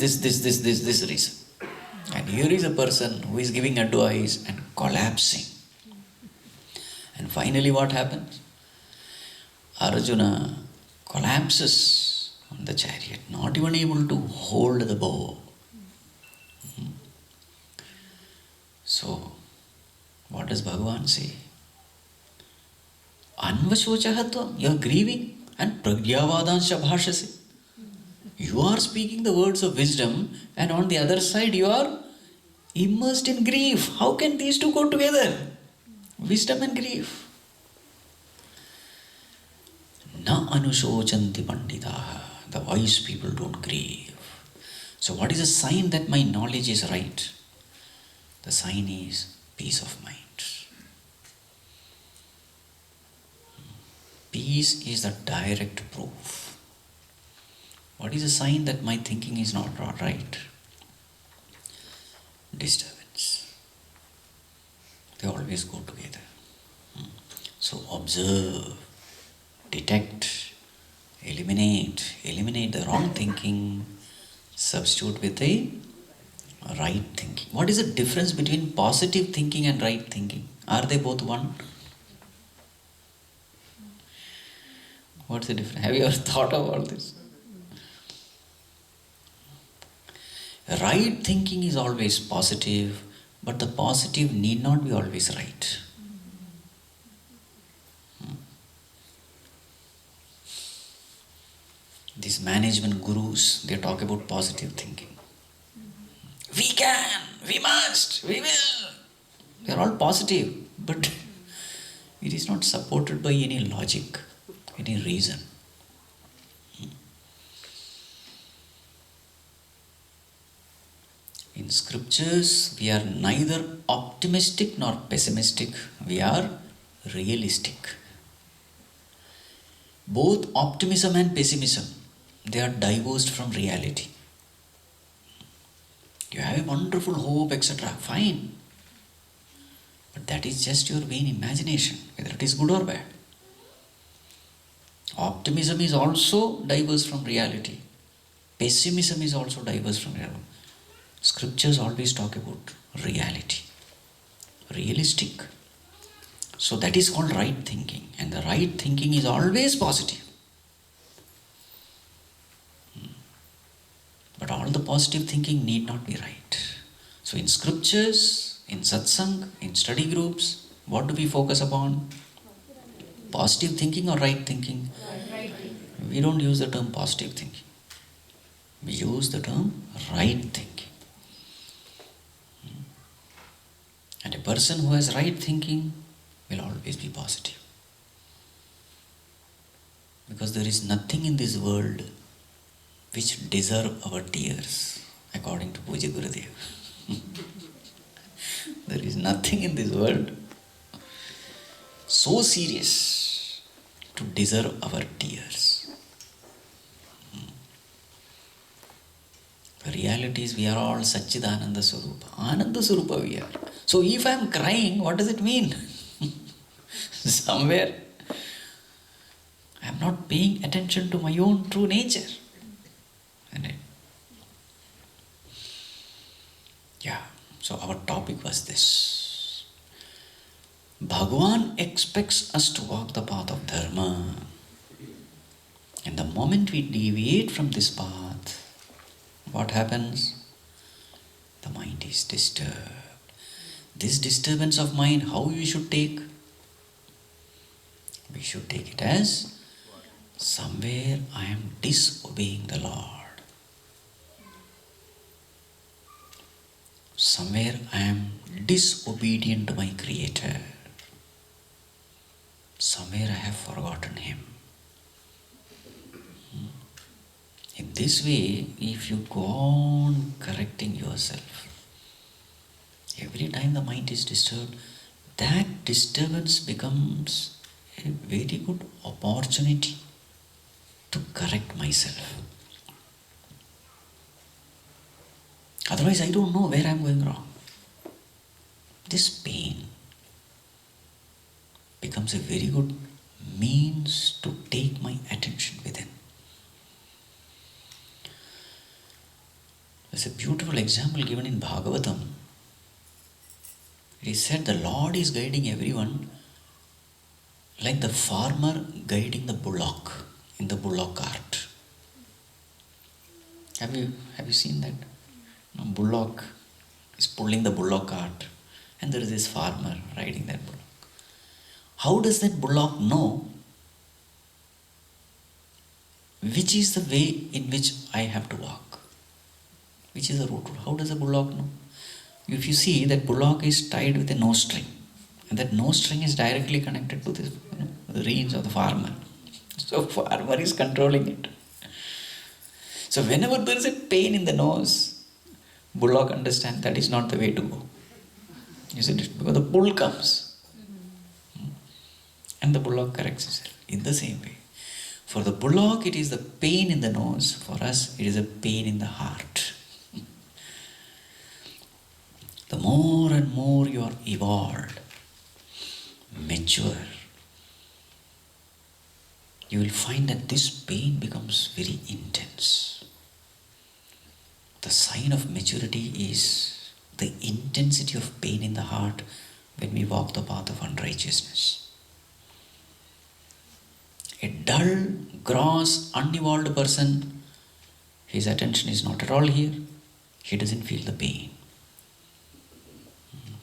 [SPEAKER 1] reason. And here is a person who is giving advice and collapsing. And finally what happens? Arjuna collapses on the chariot, not even able to hold the bow. So, what does Bhagavan say? Anvasochahatvam, you are grieving, and pragyavadanscha bhashase. You are speaking the words of wisdom, and on the other side you are immersed in grief. How can these two go together? Wisdom and grief. Na anusochanti panditaha. The wise people don't grieve. So what is a sign that my knowledge is right? The sign is peace of mind. Peace is the direct proof. What is a sign that my thinking is not right? Disturbance. They always go together. So observe, detect, eliminate the wrong thinking, substitute with the Right thinking. What is the difference between positive thinking and right thinking? Are they both one? What's the difference? Have you ever thought about this? Right thinking is always positive, but the positive need not be always right. These management gurus, they talk about positive thinking. We can, we must, we will. They are all positive, but it is not supported by any logic, any reason. In scriptures, we are neither optimistic nor pessimistic, we are realistic. Both optimism and pessimism, they are divorced from reality. You have a wonderful hope, etc. Fine. But that is just your vain imagination, whether it is good or bad. Optimism is also diverse from reality. Pessimism is also diverse from reality. Scriptures always talk about reality, realistic. So that is called right thinking, and the right thinking is always positive. But all the positive thinking need not be right. So in scriptures, in satsang, in study groups, what do we focus upon? Positive thinking or right thinking?
[SPEAKER 2] Right.
[SPEAKER 1] We don't use the term positive thinking. We use the term right thinking. And a person who has right thinking will always be positive. Because there is nothing in this world which deserve our tears, according to Puja Gurudev. There is nothing in this world so serious to deserve our tears. The reality is we are all Satchidananda Swarupa. Ananda Swarupa we are. So if I am crying, what does it mean? Somewhere I am not paying attention to my own true nature. And so our topic was this. Bhagavan expects us to walk the path of dharma. And the moment we deviate from this path, what happens? The mind is disturbed. This disturbance of mind, how we should take? We should take it as somewhere I am disobeying the Lord. Somewhere I am disobedient to my Creator. Somewhere I have forgotten Him. In this way, if you go on correcting yourself, every time the mind is disturbed, that disturbance becomes a very good opportunity to correct myself. Otherwise, I don't know where I am going wrong. This pain becomes a very good means to take my attention within. There's a beautiful example given in Bhagavatam. It is said the Lord is guiding everyone like the farmer guiding the bullock in the bullock cart. Have you seen that? Bullock is pulling the bullock cart and there is this farmer riding that bullock. How does that bullock know which is the way in which I have to walk? Which is the route? How does a bullock know? If you see, that bullock is tied with a nose string, and that nose string is directly connected to the reins of the farmer. So farmer is controlling it. So whenever there is a pain in the nose, bullock understands that is not the way to go. Isn't it? Because the pull comes. And the bullock corrects itself. In the same way. For the bullock, it is the pain in the nose. For us, it is a pain in the heart. The more and more you are evolved, mature, you will find that this pain becomes very intense. The sign of maturity is the intensity of pain in the heart when we walk the path of unrighteousness. A dull, gross, unevolved person, his attention is not at all here. He doesn't feel the pain.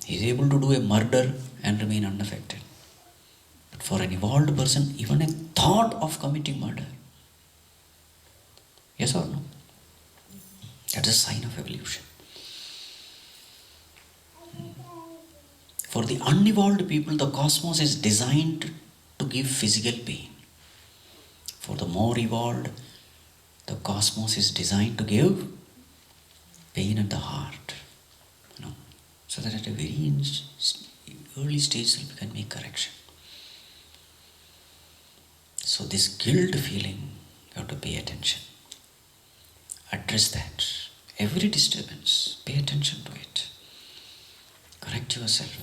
[SPEAKER 1] He is able to do a murder and remain unaffected. But for an evolved person, even a thought of committing murder, yes or no? That is a sign of evolution. For the unevolved people, the cosmos is designed to give physical pain. For the more evolved, the cosmos is designed to give pain at the heart. So that at a very early stage we can make correction. So this guilt feeling, you have to pay attention. Address that. Every disturbance, pay attention to it. Correct yourself.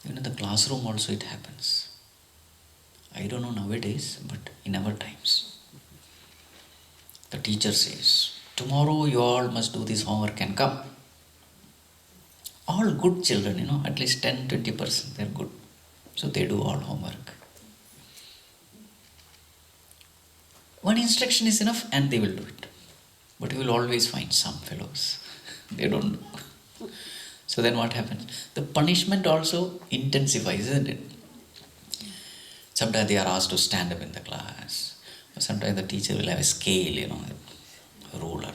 [SPEAKER 1] Even in the classroom also it happens. I don't know nowadays, but in our times. The teacher says, tomorrow you all must do this homework and come. All good children, at least 10-20%, they're good. So they do all homework. One instruction is enough and they will do it. But you will always find some fellows, they don't do. So then what happens? The punishment also intensifies, isn't it? Sometimes they are asked to stand up in the class. Or sometimes the teacher will have a scale, a ruler.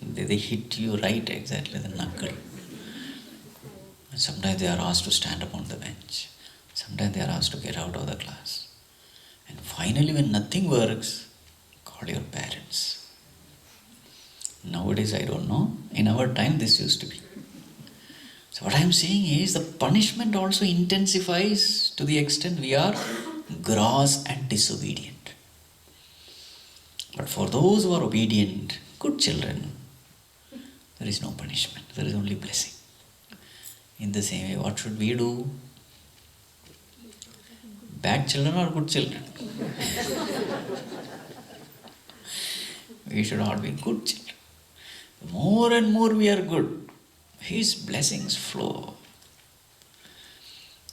[SPEAKER 1] They hit you right exactly the knuckle. And sometimes they are asked to stand up on the bench. Sometimes they are asked to get out of the class. And finally, when nothing works, call your parents. Nowadays, I don't know. In our time, this used to be. So what I am saying is, the punishment also intensifies to the extent we are gross and disobedient. But for those who are obedient, good children, there is no punishment. There is only blessing. In the same way, what should we do? Bad children or good children? We should all be good children. The more and more we are good, His blessings flow.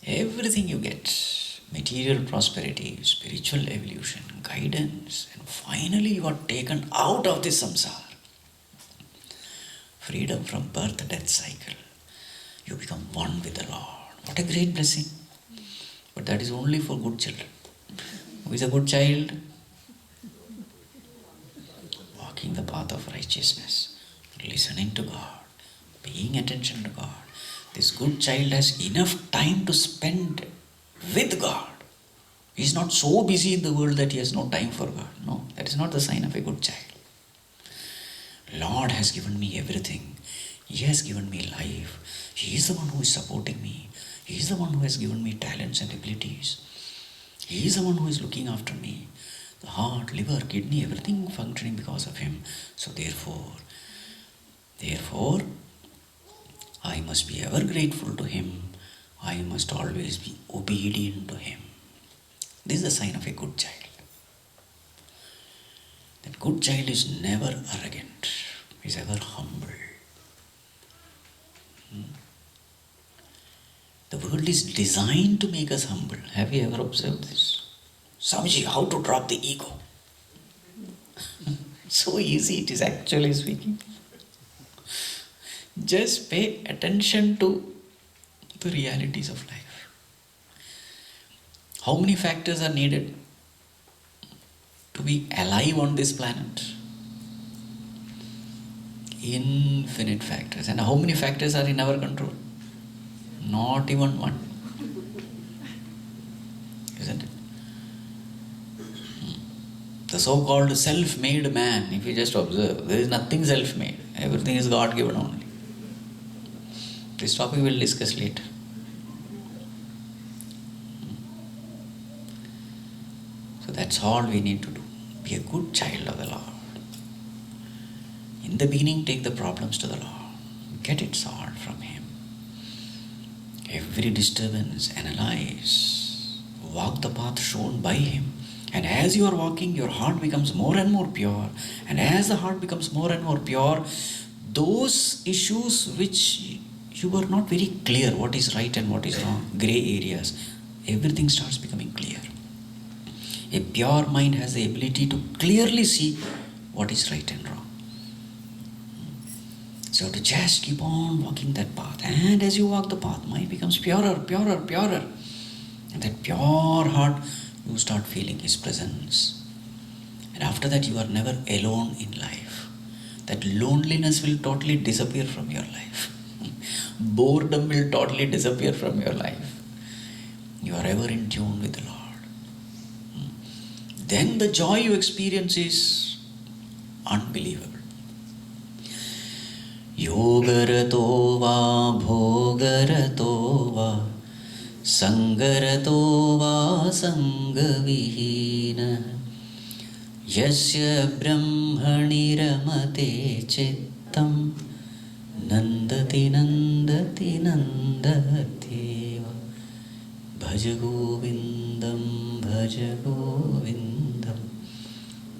[SPEAKER 1] Everything you get, material prosperity, spiritual evolution, guidance, and finally you are taken out of this samsara. Freedom from birth, death cycle. You become one with the Lord. What a great blessing. But that is only for good children. Who is a good child? Walking the path of righteousness, listening to God, paying attention to God. This good child has enough time to spend with God. He is not so busy in the world that he has no time for God. No, that is not the sign of a good child. Lord has given me everything. He has given me life. He is the one who is supporting me. He is the one who has given me talents and abilities. He is the one who is looking after me. The heart, liver, kidney, everything functioning because of Him. So therefore, I must be ever grateful to Him. I must always be obedient to Him. This is the sign of a good child. That good child is never arrogant, is ever humble. The world is designed to make us humble. Have you ever observed this? Swamiji, how to drop the ego? So easy it is, actually speaking. Just pay attention to the realities of life. How many factors are needed to be alive on this planet? Infinite factors. And how many factors are in our control? Not even one. Isn't it? The so-called self-made man, if you just observe, there is nothing self-made. Everything is God-given only. This topic we will discuss later. So that's all we need to do. Be a good child of the Lord. In the beginning, take the problems to the Lord. Get it solved from Him. Every disturbance, analyze. Walk the path shown by Him. And as you are walking, your heart becomes more and more pure. And as the heart becomes more and more pure, those issues which you were not very clear, what is right and what is wrong, gray areas, everything starts becoming clear. A pure mind has the ability to clearly see what is right and wrong. So to just keep on walking that path. And as you walk the path, mind becomes purer, purer, purer. And that pure heart, you start feeling His presence. And after that, you are never alone in life. That loneliness will totally disappear from your life. Boredom will totally disappear from your life. You are ever in tune with the Lord. Then the joy you experience is unbelievable. Yogarato va bhogarato va sangarato va sangavihina yasya brahmani ramate chittam nandati nandati nandateva bhaja govindam bhaja govindam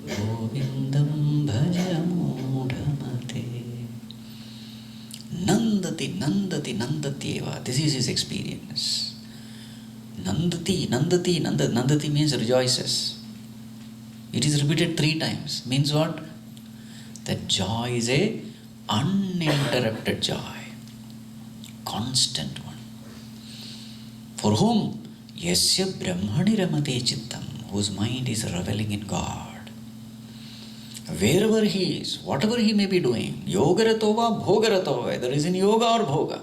[SPEAKER 1] govindam bhaja mudhamate. Nandati, Nandati, Nandatyeva. This is his experience. Nandati, Nandati, Nandati. Nandati means rejoices. It is repeated 3 times. Means what? That joy is a uninterrupted joy. Constant one. For whom? Yasya Brahmani Ramate Chittam. Whose mind is reveling in God. Wherever he is, whatever he may be doing, yogaratova, bhogaratova, whether he is in yoga or bhoga,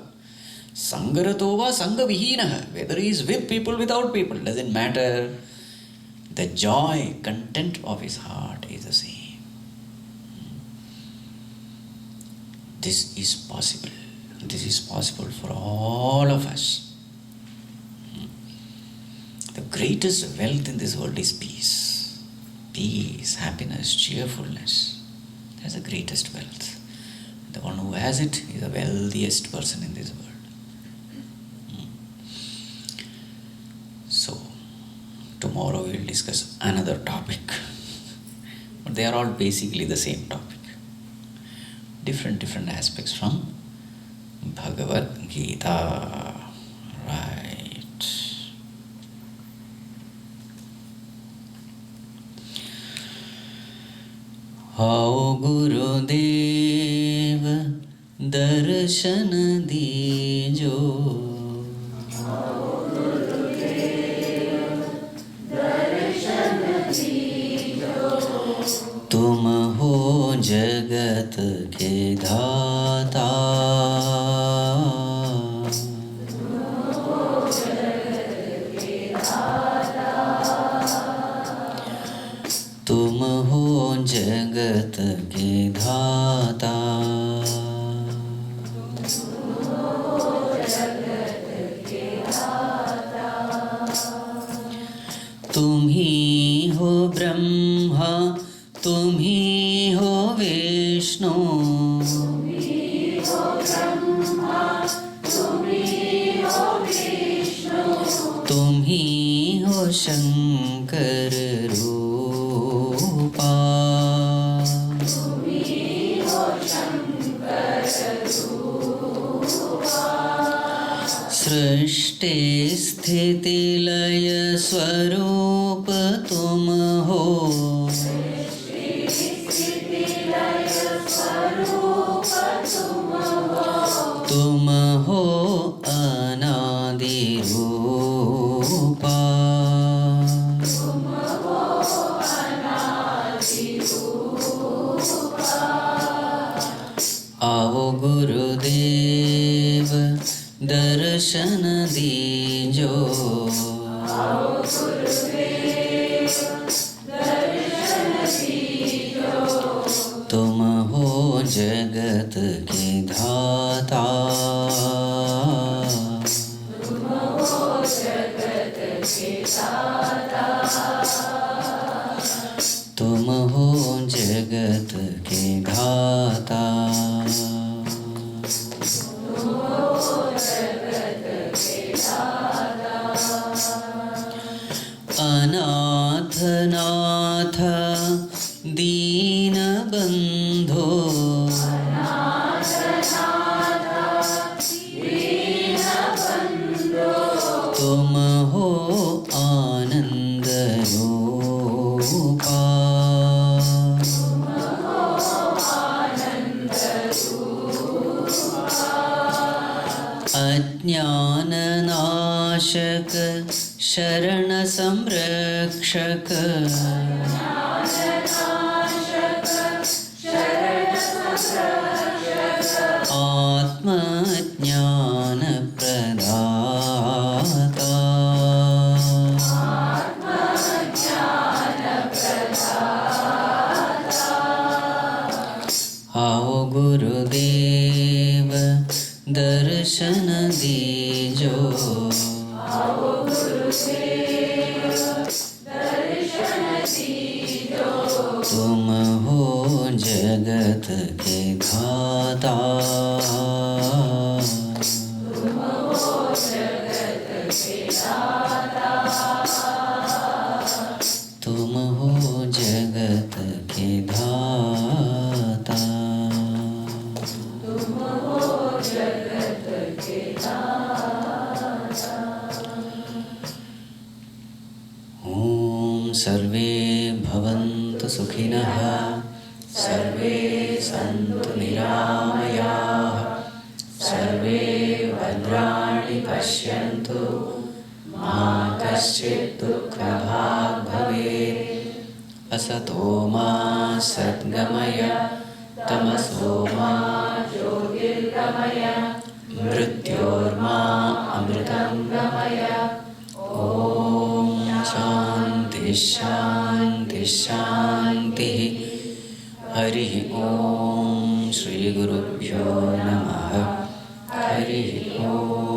[SPEAKER 1] sangaratova, sangavihinaha, whether he is with people, without people, doesn't matter. The joy, content of his heart is the same. This is possible. This is possible for all of us. The greatest wealth in this world is peace. Peace, happiness, cheerfulness. That's the greatest wealth. The one who has it is the wealthiest person in this world. So, tomorrow we will discuss another topic. But they are all basically the same topic. Different aspects from Bhagavad Gita. Right. आओ गुरुदेव दर्शन दीजो तुम हो जगत के धाता तुम हो जगत के धाता तुम ही हो ब्रह्मा तुम ही हो विष्णु तुम ही हो शंकर रूपा सृष्टि स्थिति लय स्वरूप तुम हो तुम हो अनादि रूपा आओ गुरुदेव दर्शन दीजो तुम हो जगत के धाता तुम हो जगत के धाता अनाथ ना अज्ञाननाशक शरणसंरक्षक आत्मज्ञानप्रदाता आओ गुरुदेव दर्शन दीजो तुम हो जगत के धाता तुम हो जगत के धाता ओम सर्वे भवन्तु सुखिनः सर्वे सन्तु निरामयाः सर्वे भद्राणि पश्यन्तु मा कश्चित् दुःखभाग् भवेत् असतो मा सद्गमय तमसो मा ज्योतिर्गमय मृत्योर्मा अमृतं गमय ॐ शान्ति शान्ति शान्तिः हरिः ॐ श्रीगुरुभ्यो नमः हरिः ॐ